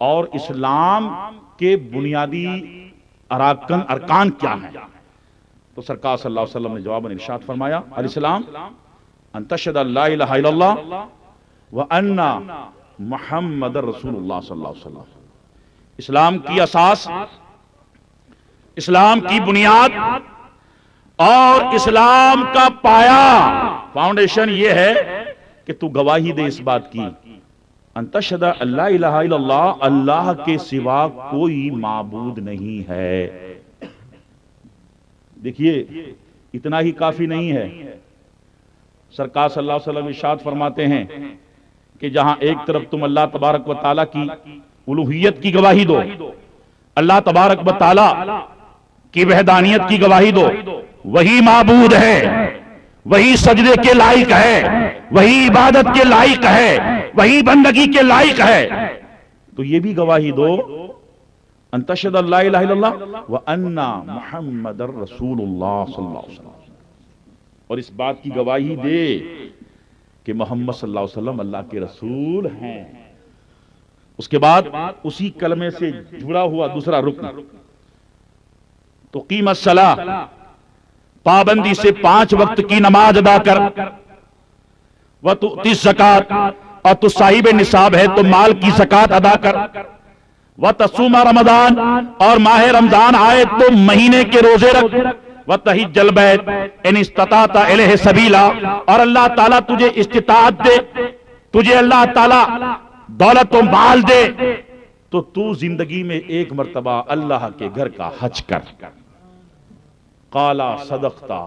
اور اسلام کے بنیادی ارکان کیا ہیں. تو سرکار صلی اللہ علیہ وسلم نے جواب ارشاد فرمایا الاسلام ان تشهد ان لا الہ الا اللہ وان محمد رسول اللہ صلی اللہ علیہ وسلم. اسلام کی اساس، اسلام کی بنیاد اور اسلام کا پایا، فاؤنڈیشن یہ ہے کہ تو گواہی دے اس بات کی ان تشهد ان لا الہ الا اللہ، اللہ کے سوا کوئی معبود نہیں ہے. دیکھیے اتنا ہی کافی نہیں ہے. سرکار صلی اللہ علیہ وسلم ارشاد فرماتے ہیں کہ جہاں ایک طرف تم اللہ تبارک و تعالیٰ کی الوہیت کی گواہی دو، اللہ تبارک و تعالیٰ کی وحدانیت کی گواہی دو، وہی معبود ہے، وہی سجدے کے لائق ہے، وہی عبادت کے لائق ہے، وہی بندگی کے لائق ہے، تو یہ بھی گواہی دو ان تشهد ان لا الہ الا اللہ وان محمد رسول اللہ صلی اللہ علیہ وسلم، اور اس بات کی گواہی دے کہ محمد صلی اللہ علیہ وسلم اللہ کے رسول ہیں. اس کے بعد اسی کلمے سے جڑا ہوا دوسرا رکن تقیم الصلاۃ، پابندی سے 5 وقت کی نماز ادا کر، وتؤتی الزکات، اور تو صاحب نصاب ہے تو مال کی زکات ادا کر، وتصوم رمضان، اور ماہ رمضان آئے تو مہینے کے روزے رکھ، وتحج البیت ان استطعت الیہ سبیلا، اور اللہ تعالیٰ تجھے استطاعت دے، تجھے اللہ تعالیٰ دولت و مال دے تو تو زندگی میں ایک مرتبہ اللہ کے گھر کا حج کر. قالا صدقتا،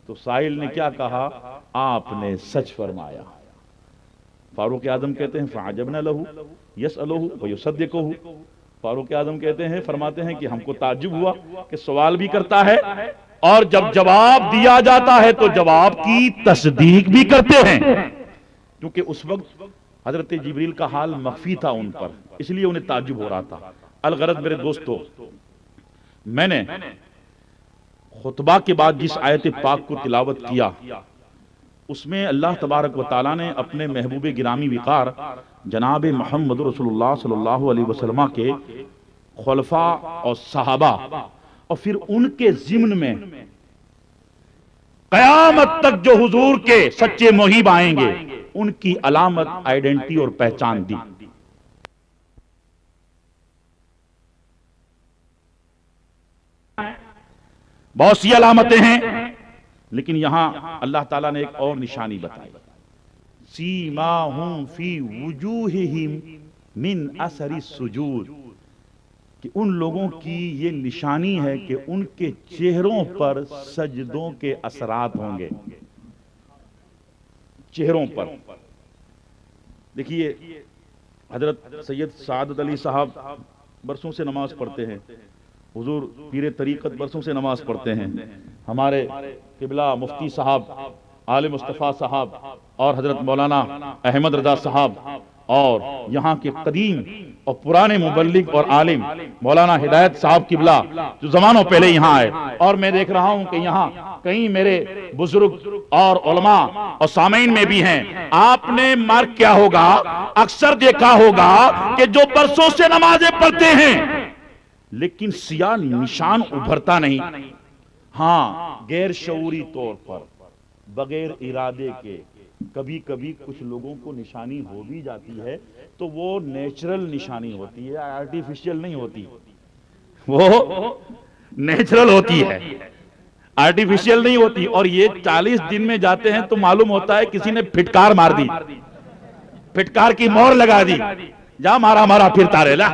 تو سائل نے کیا کہا؟ آپ نے سچ فرمایا. فاروق اعظم کہتے ہیں فعجبنا لہو یسألہ ویصدقہ. فاروق اعظم کہتے ہیں، فرماتے ہیں کہ ہم کو تعجب ہوا کہ سوال بھی کرتا ہے اور جب جواب دیا جاتا ہے تو جواب کی تصدیق بھی کرتے ہیں. کیونکہ اس وقت حضرت جبریل کا حال مخفی تھا ان پر، اس لیے انہیں تعجب ہو رہا تھا. الغرض میرے دوستو، میں نے خطبہ کے بعد جس آیت پاک کو تلاوت کیا اس میں اللہ تبارک و تعالیٰ نے اپنے محبوب گرامی وقار جناب محمد رسول اللہ صلی اللہ علیہ وسلم کے خلفاء اور صحابہ اور پھر ان کے ضمن میں قیامت تک جو حضور کے سچے محب آئیں گے ان کی علامت، آئیڈینٹی اور پہچان دی. بہت سی علامتیں ہیں لیکن یہاں اللہ تعالیٰ نے ایک اور نشانی بتائی، سیماہم فی وجوہہم من اثر السجود، کہ ان لوگوں کی یہ نشانی ہے کہ ان کے چہروں پر سجدوں کے اثرات ہوں گے. چہروں پر دیکھیے، حضرت سید سعادت علی صاحب برسوں سے نماز پڑھتے ہیں، حضور پیر طریقت برسوں سے نماز پڑھتے ہیں، ہمارے قبلہ مفتی صاحب عالم مصطفیٰ صاحب اور حضرت مولانا احمد رضا صاحب اور یہاں کے قدیم اور پرانے مبلغ اور عالم مولانا ہدایت صاحب قبلہ جو زمانوں پہلے یہاں آئے، اور میں دیکھ رہا ہوں کہ یہاں کئی میرے بزرگ اور علماء اور سامعین میں بھی ہیں. آپ نے مارک کیا ہوگا، اکثر دیکھا ہوگا کہ جو برسوں سے نمازیں پڑھتے ہیں لیکن سیاہ نشان ابھرتا نہیں. ہاں، غیر شعوری طور پر بغیر ارادے کے کبھی کبھی کچھ لوگوں کو نشانی ہو بھی جاتی ہے تو وہ نیچرل نشانی ہوتی ہے، آرٹیفیشل نہیں ہوتی، وہ نیچرل ہوتی ہے، آرٹیفیشل نہیں ہوتی. اور یہ 40 دن میں جاتے ہیں تو معلوم ہوتا ہے کسی نے پھٹکار مار دی، پھٹکار کی مہر لگا دی، جا مارا مارا پھرتا رہلا.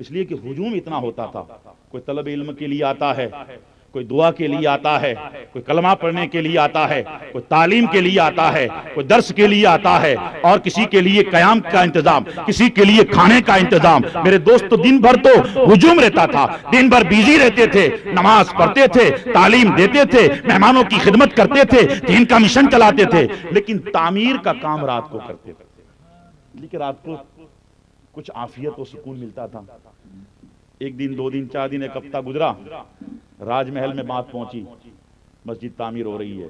اس لیے کہ ہجوم اتنا ہوتا تھا. کوئی طلب علم کے لیے آتا ہے, کوئی دعا کے لیے آتا ہے, کوئی کلمہ پڑھنے کے لیے آتا ہے, کوئی تعلیم کے لیے آتا ہے, کوئی درس کے لیے آتا ہے, اور کسی کے لیے قیام کا انتظام, کسی کے لیے کھانے کا انتظام. میرے دوست تو دن بھر تو ہجوم رہتا تھا, دن بھر بیزی رہتے تھے, نماز پڑھتے تھے, تعلیم دیتے تھے, مہمانوں کی خدمت کرتے تھے, دین کا مشن چلاتے تھے, لیکن تعمیر کا کام رات کو کرتے تھے. لیکن رات کو کچھ عافیت و سکون ملتا تھا. ایک دن, 2 دن, 4 دن, ایک ہفتہ گزرا, راج محل میں بات پہنچی مسجد تعمیر ہو رہی ہے.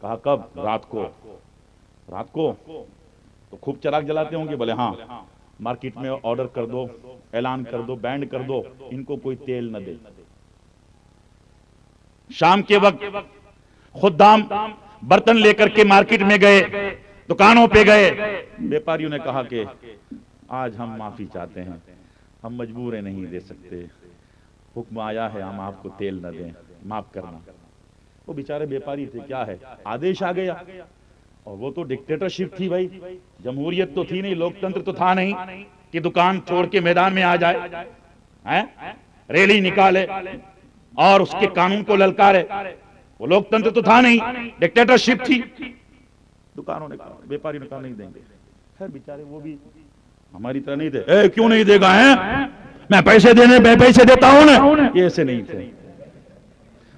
کہا کب؟ رات کو. رات کو تو خوب چراغ جلاتے ہوں گے. بولے ہاں. مارکیٹ میں آرڈر کر دو, اعلان کر دو, بینڈ کر دو, ان کو کوئی تیل نہ دے. شام کے وقت خدام برتن لے کر کے مارکیٹ میں گئے, دکانوں پہ گئے. بیپاریوں نے کہا کہ آج ہم معافی چاہتے ہیں, ہم مجبور ہیں, نہیں دے سکتے, حکم آیا ہے ہم آپ کو تیل نہ دیں, معاف کرنا. وہ بیچارے بیپاری تھے, کیا ہے, آدیش آ گیا. اور وہ تو ڈکٹیٹرشپ تھی بھائی, جمہوریت تو تھی نہیں, لوکتنتر تو تھا نہیں کہ دکان چھوڑ کے میدان میں آ جائے, ریلی نکالے اور اس کے قانون کو للکارے. وہ لوکتنتر تو تھا نہیں, ڈکٹیٹرشپ تھی. دکانوں نے کہا, بیپاری نے کہا نہیں دیں گے. خیر بیچارے وہ بھی ہماری طرح نہیں تھے. کیوں نہیں دے گا, میں پیسے دیتا ہوں نا, یہ ایسے نہیں تھے.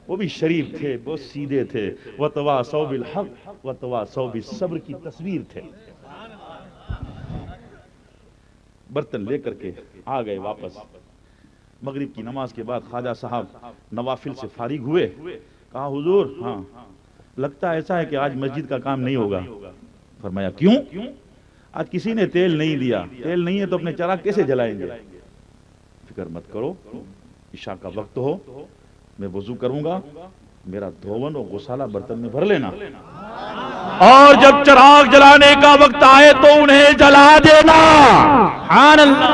وہ بھی شریف تھے, بہت سیدھے تھے. وَتَوَاصَوْا بِالْحَقِّ وَتَوَاصَوْا بِالصَّبْرِ کی تصویر تھے. برتن لے کر کے آ گئے واپس. مغرب کی نماز کے بعد خواجہ صاحب نوافل سے فارغ ہوئے. کہا حضور, ہاں لگتا ایسا ہے کہ آج مسجد کا کام نہیں ہوگا. فرمایا کیوں؟ آج کسی نے تیل نہیں دیا. تیل نہیں ہے تو اپنے چراغ کیسے جلائیں گے؟ فکر مت کرو, عشاء کا وقت ہو, میں وضو کروں گا, میرا دھون اور غسالہ برتن میں بھر لینا, اور جب چراغ جلانے کا وقت آئے تو انہیں جلا دینا. سبحان اللہ.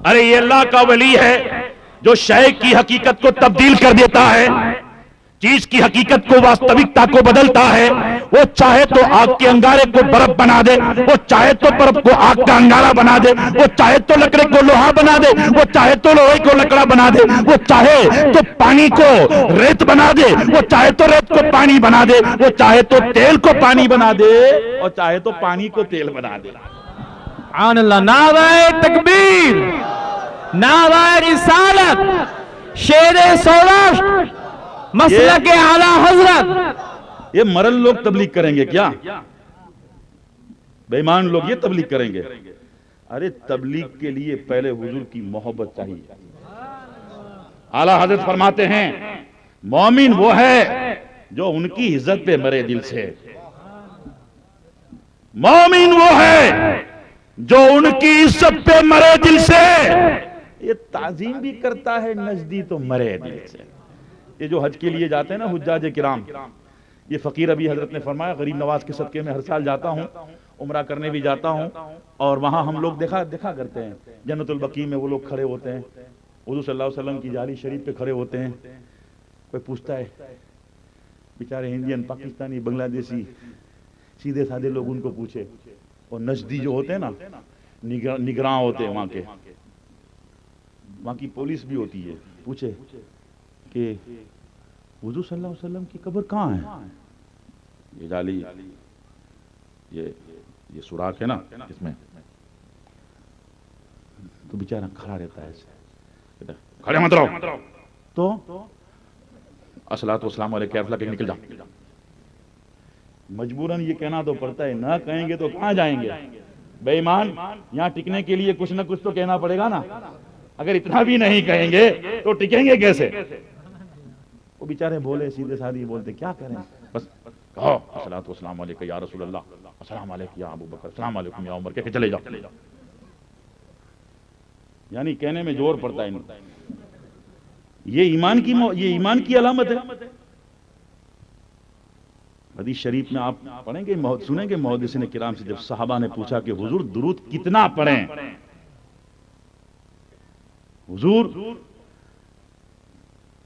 ارے یہ اللہ کا ولی ہے جو شے کی حقیقت کو تبدیل کر دیتا ہے, چیز کی حقیقت کو, واستوکتا کو بدلتا ہے. وہ چاہے تو آگ کے انگارے کو برف بنا دے, وہ چاہے تو برف کو آگ کا انگارہ بنا دے, وہ چاہے تو لکڑے کو لوہا بنا دے, وہ چاہے تو لوہے کو لکڑا بنا دے, وہ چاہے تو پانی کو ریت بنا دے, وہ چاہے تو ریت کو پانی بنا دے, وہ چاہے تو تیل کو پانی بنا دے, اور چاہے تو پانی کو تیل بنا دے. سبحان اللہ. نعرہ تکبیر, نعرہ رسالت, شیر سوراشٹر, مسلک اعلی حضرت. یہ مرل لوگ تبلیغ کریں گے کیا؟ بے ایمان لوگ یہ تبلیغ کریں گے؟ ارے تبلیغ کے لیے پہلے حضور کی محبت چاہیے. اعلی حضرت فرماتے ہیں مومن وہ ہے جو ان کی عزت پہ مرے دل سے. مومن وہ ہے جو ان کی عزت پہ مرے دل سے. یہ تعظیم بھی کرتا ہے نزدی تو مرے دل سے. یہ جو حج کے لیے جاتے ہیں نا حجاج کرام, یہ فقیر ابھی حضرت نے فرمایا غریب نواز کے صدقے میں ہر سال جاتا ہوں, عمرہ کرنے بھی جاتا ہوں, اور وہاں ہم لوگ دیکھا کرتے ہیں جنت البقیع میں وہ لوگ کھڑے ہوتے ہیں, حضور صلی اللہ علیہ وسلم کی جاری شریف پہ کھڑے ہوتے ہیں. کوئی پوچھتا ہے, بیچارے انڈین, پاکستانی, بنگلہ دیشی, سیدھے سادھے لوگ ان کو پوچھے, اور نجدی جو ہوتے ہیں نا, نگراں ہوتے ہیں وہاں کی پولیس بھی ہوتی ہے, پوچھے کہ حضور صلی اللہ علیہ وسلم کی قبر کہاں ہے؟ یہ جالی, یہ سوراخ ہے نا اس میں. تو بیچارہ کھڑا رہتا ہے ایسے, کھڑے مت رہو, تو الصلوۃ والسلام علیک یا کہ نکل جا. مجبوراً یہ کہنا تو پڑتا ہے, نہ کہیں گے تو کہاں جائیں گے؟ بے ایمان, یہاں ٹکنے کے لیے کچھ نہ کچھ تو کہنا پڑے گا نا. اگر اتنا بھی نہیں کہیں گے تو ٹکیں گے کیسے؟ وہ بیچارے بولے, سیدھے سادھی بولتے, کیا کریں, بس کہو الصلوۃ والسلام علیک یا رسول اللہ, السلام علیکم یا ابو بکر, السلام علیکم یا عمر, کہہ کے چلے جاؤ. یعنی کہنے میں زور پڑتا ہے نہیں. یہ ایمان کی علامت ہے. حدیث شریف میں آپ پڑھیں گے, سنیں گے محدثین کرام سے, جب صحابہ نے پوچھا کہ حضور درود کتنا پڑھیں, حضور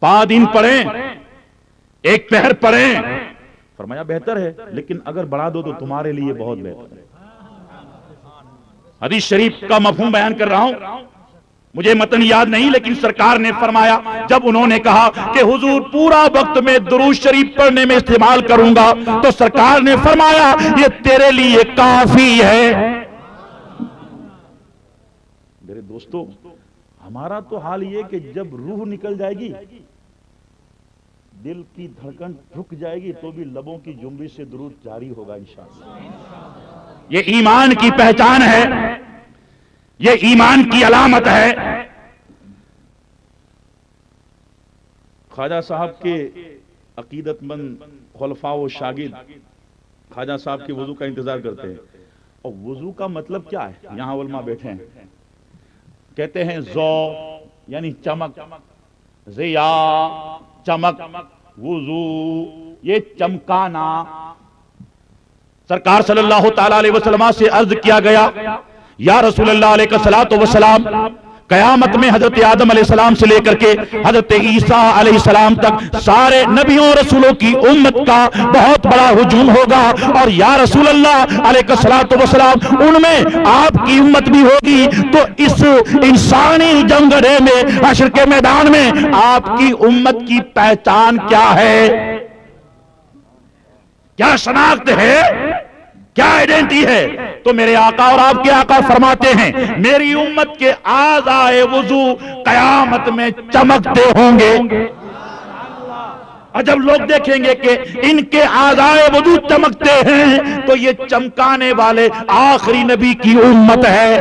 پا دن پڑھیں, ایک پہر پڑھیں, فرمایا بہتر ہے, لیکن اگر بڑھا دو تو تمہارے لیے بہت بہتر ہے. حدیث شریف کا مفہوم بیان کر رہا ہوں. مجھے متن یاد نہیں، لیکن سرکار نے فرمایا جب انہوں نے کہا کہ حضور پورا وقت میں درود شریف پڑھنے میں استعمال کروں گا، تو سرکار نے فرمایا یہ تیرے لیے کافی ہے۔ میرے دوستو، ہمارا تو حال یہ کہ جب روح نکل جائے گی، دل کی دھڑکن رک جائے گی، تو بھی لبوں کی جنبش سے درود جاری ہوگا انشاءاللہ۔ یہ ایمان کی پہچان ہے، یہ ایمان کی علامت ہے۔ خواجہ صاحب کے عقیدت مند خلفاء و شاگرد خواجہ صاحب کے وضو کا انتظار کرتے ہیں، اور وضو کا مطلب کیا ہے؟ یہاں علماء بیٹھے ہیں، کہتے ہیں ضو یعنی چمک، ضیاء چمک، وضو یہ چمکانا۔ سرکار صلی اللہ تعالی علیہ وسلم سے عرض کیا گیا، یا رسول اللہ علیہ الصلوۃ والسلام، قیامت میں حضرت آدم علیہ السلام سے لے کر کے حضرت عیسیٰ علیہ السلام تک سارے نبیوں اور رسولوں کی امت کا بہت بڑا ہجوم ہوگا، اور یا رسول اللہ علیہ الصلوۃ والسلام ان میں آپ کی امت بھی ہوگی، تو اس انسانی جنگڑے میں، حشر کے میدان میں آپ کی امت کی پہچان کیا ہے؟ کیا شناخت ہے؟ کیا آئیڈینٹی ہے؟ تو میرے آقا اور آپ کے آقا فرماتے ہیں میری امت کے اعضائے وضو قیامت میں چمکتے ہوں گے، اور جب لوگ دیکھیں گے کہ ان کے اعضائے وضو چمکتے ہیں تو یہ چمکانے والے آخری نبی کی امت ہے۔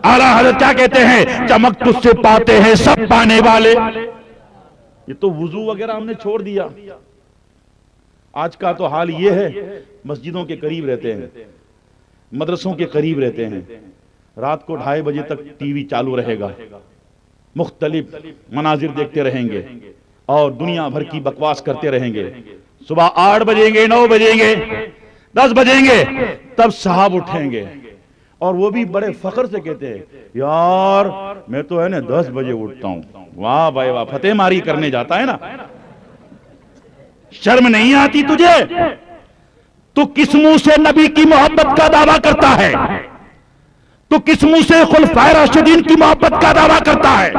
اعلیٰ حضرت کیا کہتے ہیں؟ چمک تجھ سے پاتے ہیں سب پانے والے۔ یہ تو وضو وغیرہ ہم نے چھوڑ دیا۔ آج کا تو حال یہ ہے، مسجدوں کے قریب رہتے ہیں، مدرسوں کے قریب رہتے ہیں، رات کو 2:30 بجے تک ٹی وی چالو رہے گا، مختلف مناظر دیکھتے رہیں گے اور دنیا بھر کی بکواس کرتے رہیں گے۔ صبح 8 بجیں گے، 9 بجیں گے، 10 بجیں گے، تب صاحب اٹھیں گے، اور وہ بھی بڑے فخر سے کہتے ہیں یار میں تو ہے نا 10 بجے اٹھتا ہوں۔ واہ بھائی واہ، فتح ماری کرنے جاتا ہے نا، شرم نہیں آتی تجھے؟ تو کس منہ سے نبی کی محبت کا دعویٰ کرتا ہے؟ تو کس منہ سے خلفائے راشدین کی محبت کا دعویٰ کرتا ہے؟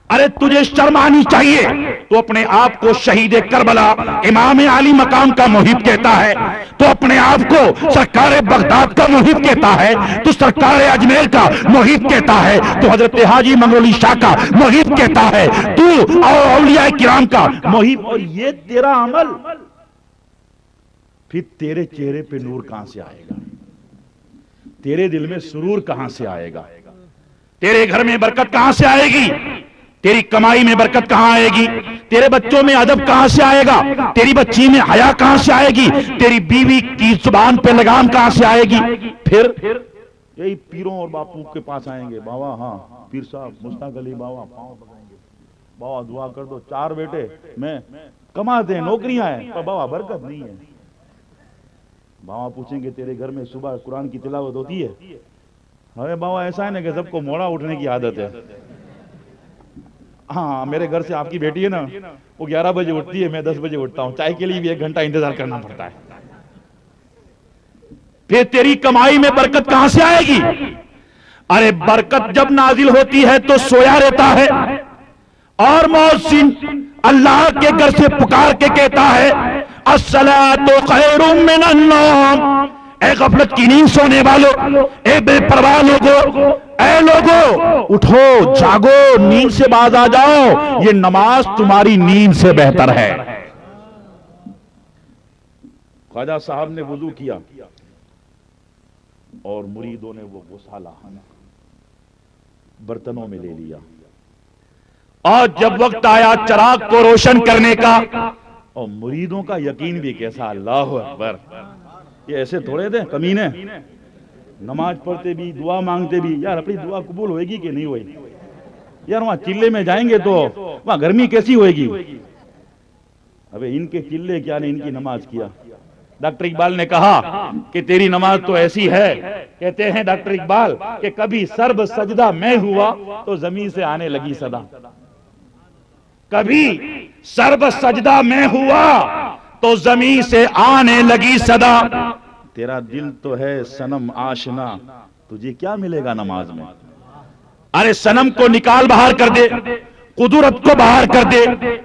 ارے تجھے شرم آنی چاہیے۔ تو اپنے آپ کو شہید کربلا امام علی مقام کا محب کہتا ہے، تو اپنے آپ کو سرکار بغداد کا محب کہتا ہے، تو سرکار اجمیر کا محب کہتا ہے، تو حضرت حاجی منگرولی شاہ کا محب کہتا ہے، تو اولیاء کرام کا محب، اور یہ تیرا عمل، پھر تیرے چہرے پہ نور کہاں سے آئے گا؟ تیرے دل میں سرور کہاں سے آئے گا؟ تیرے گھر میں برکت کہاں سے آئے گی؟ تیری کمائی میں برکت کہاں آئے گی؟ تیرے بچوں میں ادب کہاں سے آئے گا؟ تیری بچی میں حیا کہاں سے آئے گی؟ تیری بیوی کی زبان پہ لگام کہاں سے آئے گی؟ پھر یہی پیروں اور باپو کے پاس آئیں گے، بابا ہاں پیر صاحب مشتاق علی بابا پاؤں پکائیں گے، بابا دعا کر دو، 4 بیٹے میں کماتے ہیں، نوکریاں ہیں، پر بابا برکت نہیں ہے۔ بابا پوچھیں گے تیرے گھر میں صبح قرآن کی تلاوت ہوتی ہے؟ ارے بابا ایسا ہے نا کہ سب کو موڑا اٹھنے کی عادت ہے۔ ہاں میرے گھر سے آپ کی بیٹی ہے نا، وہ 11 بجے اٹھتی ہے، میں 10 بجے اٹھتا ہوں، چائے کے لیے بھی 1 گھنٹہ انتظار کرنا پڑتا ہے۔ پھر تیری کمائی میں برکت کہاں سے آئے گی؟ ارے برکت جب نازل ہوتی ہے تو سویا رہتا ہے، اور مؤذن اللہ کے گھر سے پکار کے کہتا ہے الصلاۃ خیر من النوم، اے غفلت کی نیند سونے والوں، اے بے پرواہ لوگوں، اے لوگوں اٹھو جاگو، نیند سے باز آ جاؤ، یہ نماز تمہاری نیند سے بہتر ہے۔ خواجہ صاحب نے وضو کیا اور مریدوں نے وہ غسالہ برتنوں میں لے لیا، اور جب وقت آیا چراغ کو روشن کرنے کا، اور مریدوں کا یقین بھی کیسا، اللہ اکبر، یہ ایسے تھوڑے تھے کمینے، نماز پڑھتے بھی دعا مانگتے بھی، یار اپنی دعا قبول ہوئے گی کہ نہیں ہوئے گی؟ یار وہاں چلے میں جائیں گے تو وہاں گرمی کیسی ہوئے گی؟ ابھی ان کے چلے کیا نے ان کی نماز کیا۔ ڈاکٹر اقبال نے کہا کہ تیری نماز تو ایسی ہے، کہتے ہیں ڈاکٹر اقبال کہ کبھی سرب سجدہ میں ہوا تو زمین سے آنے لگی صدا، کبھی سرب سجدہ میں ہوا تو زمین سے آنے لگی صدا، تیرا دل تو ہے صنم آشنا، تجھے کیا ملے گا نماز میں؟ ارے صنم کو نکال باہر کر دے، قدرت کو باہر کر دے،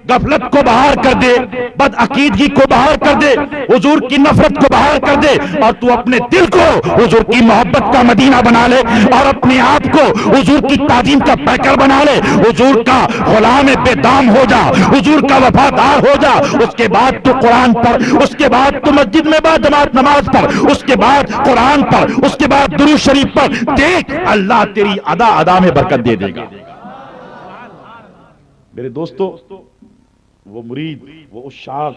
غفلت کو باہر کر دے، بد عقیدگی کو باہر کر دے، حضور کی نفرت کو باہر کر دے، اور تو اپنے دل کو حضور کی محبت کا مدینہ بنا لے، اور اپنے آپ کو حضور کی تعظیم کا پیکر بنا لے، حضور کا غلام بے دام ہو جا، حضور کا وفادار ہو جا۔ اس کے بعد تو قرآن پڑھ، اس کے بعد تو مسجد میں با جماعت نماز پڑھ، اس کے بعد قرآن پڑھ، اس کے بعد درود شریف پڑھ، دیکھ اللہ تیری ادا ادا میں برکت دے دے گا۔ میرے دوستو، وہ مرید، وہ عشاق،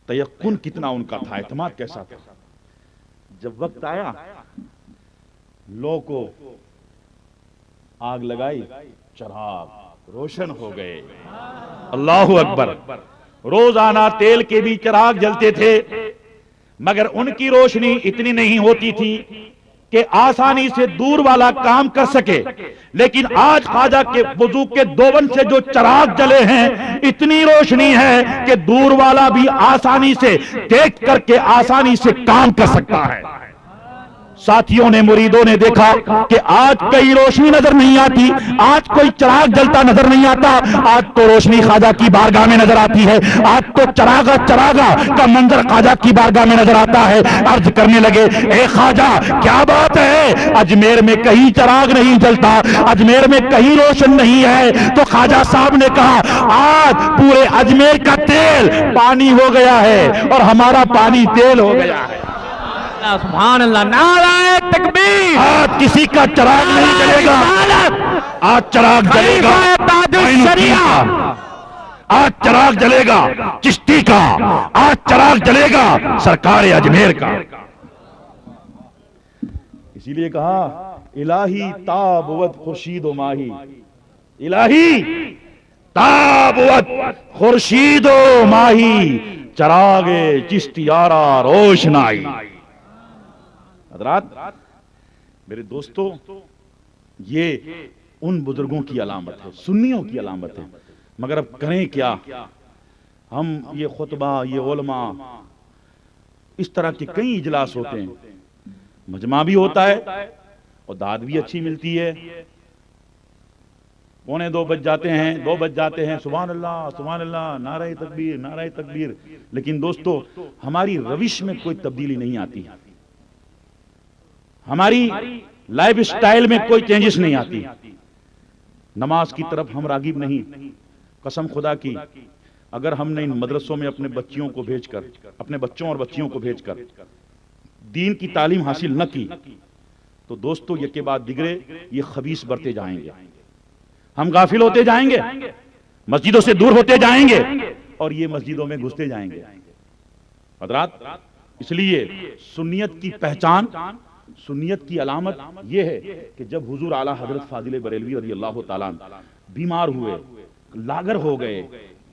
تیقن کتنا ان کا تھا، اعتماد کیسا تھا۔ جب وقت آیا، لو کو آگ لگائی، چراغ روشن ہو گئے۔ اللہ اکبر۔ روزانہ تیل کے بھی چراغ جلتے تھے، مگر ان کی روشنی اتنی نہیں ہوتی تھی کہ آسانی سے دور والا کام کر سکے، لیکن آج خواجہ کے وضو کے دوون سے جو چراغ جلے ہیں، اتنی روشنی ہے کہ دور والا بھی آسانی سے دیکھ کر کے آسانی سے کام کر سکتا ہے۔ ساتھیوں نے، مریدوں نے دیکھا کہ آج کوئی روشنی نظر نہیں آتی، آج کوئی چراغ جلتا نظر نہیں آتا، آج تو روشنی خواجہ کی بارگاہ میں نظر آتی ہے، آج تو چراغا کا منظر خواجہ کی بارگاہ میں نظر آتا ہے۔ عرض کرنے لگے، اے خواجہ کیا بات ہے، اجمیر میں کہیں چراغ نہیں جلتا، اجمیر میں کہیں روشن نہیں ہے۔ تو خواجہ صاحب نے کہا، آج پورے اجمیر کا تیل پانی ہو گیا ہے اور ہمارا پانی تیل ہو گیا ہے۔ سبحان اللہ، نعرہ تکبیر۔ آج کسی کا چراغ نہیں جلے گا، آج چراغ جلے گا آج چراغ جلے گا چشتی کا، آج چراغ جلے گا سرکار اجمیر کا۔ اسی لیے کہا، الہی تابوت خورشید و ماہی، الہی تابوت خورشید و ماہی، چراغ چشتیارہ روشنائی۔ حضرات، میرے دوستو، یہ ان بزرگوں کی علامت ہے، سنیوں کی علامت ہے، مگر اب کریں کیا؟ ہم یہ خطبہ، یہ علماء، اس طرح کے کئی اجلاس ہوتے ہیں، مجمع بھی ہوتا ہے اور داد بھی اچھی ملتی ہے، 1:45 بج جاتے ہیں، 2 بج جاتے ہیں، سبحان اللہ، نعرہ تکبیر، نعرہ تکبیر، لیکن دوستو ہماری روش میں کوئی تبدیلی نہیں آتی، ہماری لائف سٹائل میں کوئی چینجز نہیں آتی، نماز کی طرف ہم راغب نہیں۔ قسم خدا کی، اگر ہم نے ان مدرسوں میں اپنے بچیوں کو بھیج کر، اپنے بچوں اور بچیوں کو بھیج کر دین کی تعلیم حاصل نہ کی، تو دوستو یہ کے بعد دیگرے یہ خبیث بڑھتے جائیں گے، ہم غافل ہوتے جائیں گے، مسجدوں سے دور ہوتے جائیں گے، اور یہ مسجدوں میں گھستے جائیں گے۔ حضرات، اس لیے سنیت کی پہچان، سنیت کی علامت یہ ہے کہ جب حضور اعلیٰ حضرت فاضل بریلوی رضی اللہ تعالیٰ عنہ بیمار ہوئے، لاغر ہو گئے،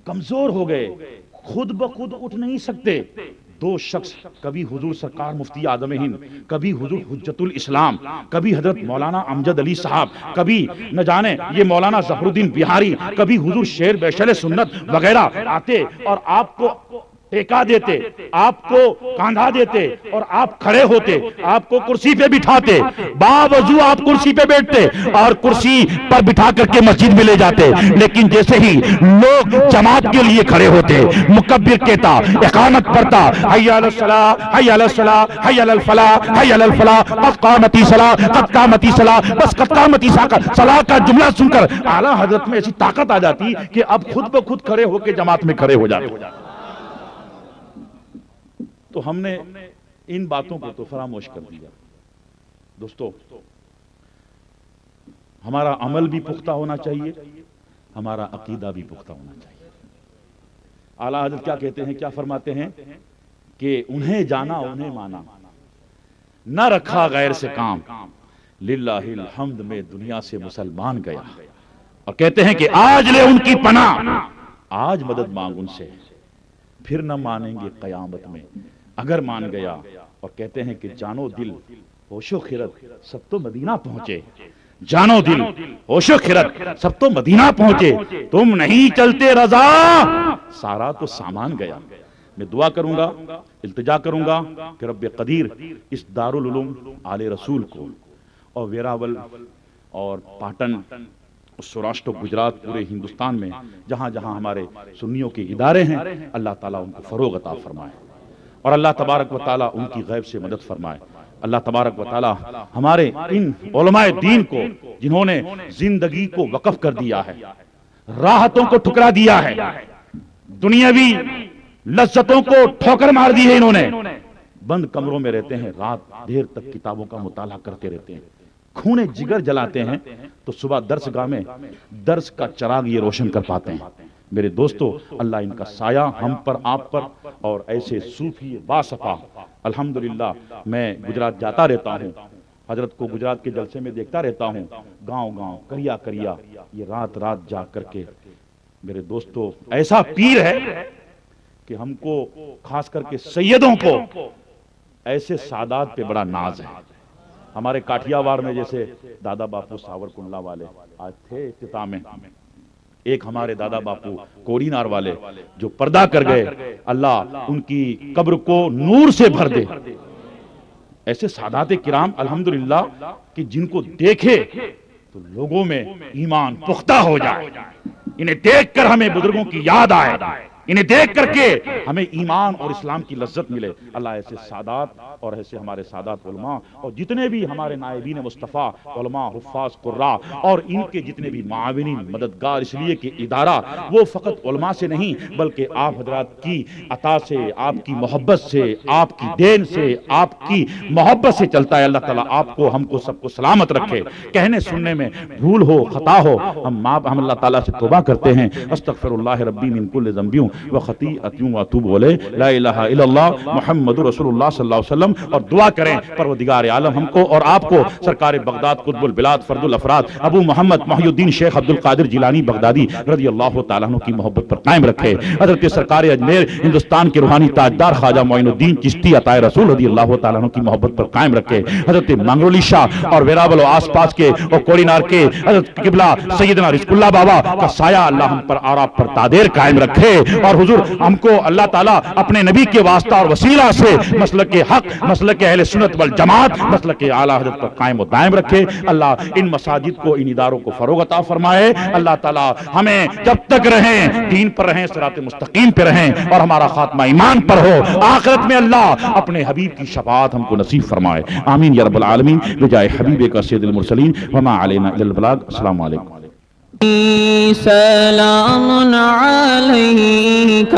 کمزور ہو گئے، خود بخود اٹھ نہیں سکتے، 2 شخص، کبھی حضور سرکار مفتی اعظم ہند، کبھی حضور حجت الاسلام، کبھی حضرت مولانا امجد علی صاحب، کبھی نہ جانے یہ مولانا ظفر الدین بہاری، کبھی حضور شیر بیشل سنت وغیرہ آتے اور آپ کو ٹیکا دیتے، آپ کو کاندھا دیتے، اور آپ کھڑے ہوتے، آپ کو کرسی پہ بٹھاتے، باوضو آپ کرسی پہ بیٹھتے اور کرسی پر بٹھا کر کے مسجد میں لے جاتے، لیکن جیسے ہی لوگ جماعت کے لیے کھڑے ہوتے، مکبر کہتا، اقامت پڑھتا، حی علی الصلاۃ، حی علی الصلاۃ، حی علی الفلاح، حی علی الفلاح، قد قامت الصلاۃ، قد قامت الصلاۃ، بس قد قامت الصلاۃ کا جملہ سن کر اعلیٰ حضرت میں ایسی طاقت آ جاتی کہ اب خود بخود کھڑے ہو کے جماعت میں کھڑے ہو جاتے۔ تو ہم نے ان باتوں کو تو فراموش کر دیا۔ دوستو، ہمارا عمل بھی پختہ ہونا چاہیے، ہمارا عقیدہ بھی پختہ ہونا چاہیے۔ اعلیٰ حضرت کیا کہتے ہیں، کیا فرماتے ہیں کہ انہیں جانا انہیں مانا، نہ رکھا غیر سے کام، للہ الحمد میں دنیا سے مسلمان گیا، اور کہتے ہیں کہ آج لے ان کی پناہ، آج مدد مانگ ان سے، پھر نہ مانیں گے قیامت میں اگر مان گیا، اور کہتے ہیں کہ جانو دل ہوش و خرد سب تو مدینہ پہنچے، جانو دل ہوش و خرد سب تو مدینہ پہنچے، تم نہیں چلتے رضا سارا تو سامان گیا۔ میں دعا کروں گا، التجا کروں گا کہ رب قدیر اس دارالعلوم آل رسول کو اور ویراول اور پاٹن، سوراشٹر، گجرات، پورے ہندوستان میں جہاں جہاں ہمارے سنیوں کے ادارے ہیں، اللہ تعالیٰ ان کو فروغ عطا فرمائے اور اللہ تبارک و تعالیٰ ان کی غیب سے مدد فرمائے۔ اللہ تبارک و تعالیٰ ہمارے ان علماء دین کو جنہوں نے زندگی کو وقف کر دیا ہے، راحتوں کو ٹھکرا دیا ہے، دنیاوی لذتوں کو ٹھوکر مار دی ہے، انہوں نے بند کمروں میں رہتے ہیں، رات دیر تک کتابوں کا مطالعہ کرتے رہتے ہیں، خون جگر جلاتے ہیں، تو صبح درس گاہ میں درس کا چراغ یہ روشن کر پاتے ہیں۔ میرے دوستو، اللہ ان کا سایہ ہم پر، آپ پر، اور ایسے صوفی باصفا، الحمدللہ میں گجرات جاتا رہتا ہوں، حضرت کو گجرات کے جلسے میں دیکھتا رہتا ہوں، گاؤں گاؤں، کریا کریا، یہ رات رات جا کر کے، میرے دوستو ایسا پیر ہے کہ ہم کو خاص کر کے سیدوں کو ایسے سادات پہ بڑا ناز ہے۔ ہمارے کاٹھیاوار میں جیسے دادا باپو ساور کنڈلا والے آج تھے افتتاح میں، ایک ہمارے دادا باپو کوڑی نار والے جو پردہ کر گئے، اللہ ان کی قبر کو نور سے بھر دے۔ ایسے سادات کرام الحمدللہ کہ جن کو دیکھے تو لوگوں میں ایمان پختہ ہو جائے، انہیں دیکھ کر ہمیں بزرگوں کی یاد آئے، انہیں دیکھ کر کے ہمیں ایمان اور اسلام کی لذت ملے۔ اللہ ایسے سادات اور ایسے ہمارے سادات علماء اور جتنے بھی ہمارے نائبین مصطفیٰ علماء، حفاظ، قراء اور ان کے جتنے بھی معاونین، مددگار، اس لیے کہ ادارہ وہ فقط علماء سے نہیں بلکہ آپ حضرات کی عطا سے، آپ کی محبت سے، آپ کی دین سے، آپ کی محبت سے چلتا ہے۔ اللہ تعالیٰ آپ کو، ہم کو، سب کو سلامت رکھے۔ کہنے سننے میں بھول ہو، خطا ہو، ہم اللہ تعالیٰ سے توبہ کرتے ہیں، استغفر اللہ ربی من کل ذنبیوں وخطیئتیوں واتوب الیہ، لا الہ الا اللہ محمد رسول اللہ صلی اللہ علیہ وسلم، اور دعا کریں پروردگار عالم ہم کو اور آپ کو سرکار بغداد قطب البلاد فرد الافراد ابو محمد محی الدین شیخ عبد القادر جیلانی بغدادی رضی اللہ تعالیٰ عنہ کی محبت پر قائم رکھے۔ حضرت سرکار اجمیر ہندوستان کے روحانی تاجدار خواجہ معین الدین چشتی عطائے رسول رضی اللہ تعالیٰ عنہ کی محبت پر قائم رکھے۔ حضرت منگرولی شاہ اور ویرابل و آس پاس کے اور کوڑی نار کے حضرت قبلہ سیدنا رزق اللہ بابا کا سایہ اللہ ہم پر اور آپ پر تادیر قائم رکھے، اور حضور ہم کو اللہ تعالیٰ اپنے نبی کے واسطہ اور وسیلہ سے مسلک حق، مسلک اہل سنت والجماعت، مسلک اعلیٰ حضرت پر قائم و دائم رکھے۔ اللہ ان مساجد کو، ان اداروں کو فروغ عطا فرمائے۔ اللہ تعالیٰ ہمیں جب تک رہیں دین پر رہیں، صراط مستقیم پہ رہیں، اور ہمارا خاتمہ ایمان پر ہو، آخرت میں اللہ اپنے حبیب کی شفاعت ہم کو نصیب فرمائے، آمین یا رب العالمین، بجائے حبیب کا سید المرسلین، وما علینا الا البلاغ۔ السلام علیکم۔ سلام علیک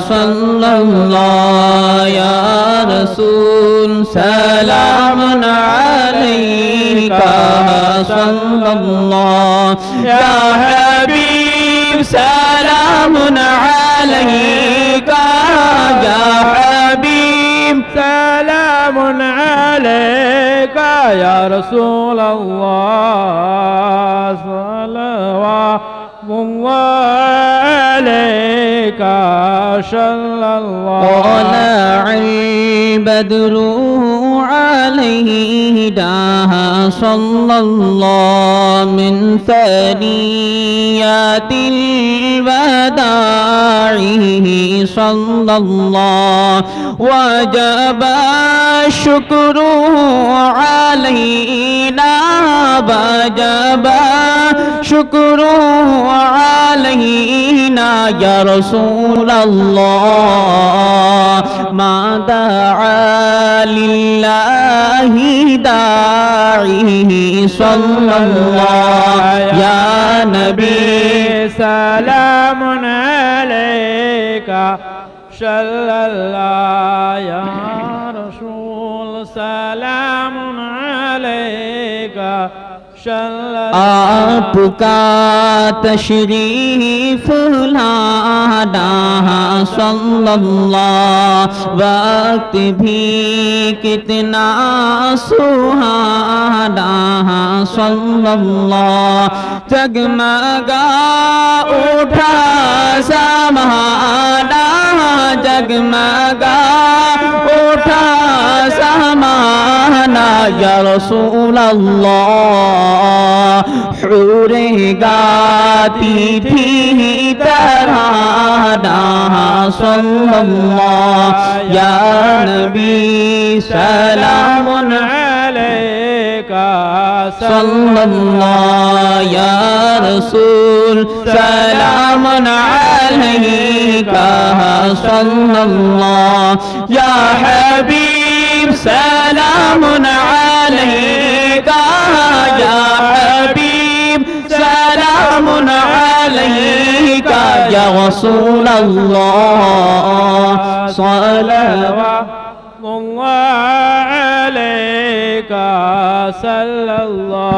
صلی اللہ یا رسول، سلام علیک صلی اللہ یا حبیب، سلام علیک یا حبیب، سلام علیک یا رسول اللہ، صلوات اللہ علیک صلی اللہ۔ طلع البدر علیہ داہ صلی اللہ من ثنیات الوداع صلی اللہ، وجب الشکر علینا، وجب شکر علینا یا رسول اللہ، ما دعا للہ داعی صلی اللہ یا نبی، سلام علیک صلی اللہ یا رسول، سلام علیک آپ کا تشریف لانا صلی اللہ، وقت بھی کتنا سہانا صلی اللہ، جگمگا اٹھا زمانہ، جگمگا اٹھا زمانہ یا رسول اللہ، حوریں گاتی تھی ترانہ صلی اللہ یا نبی، سلام علیک صلی اللہ یا رسول سلام علیکہ صلی اللہ یا حبیب سلام علیکہ یا حبیب سلام علیکہ یا رسول اللہ صلوات اللہ علیکہ صلی اللہ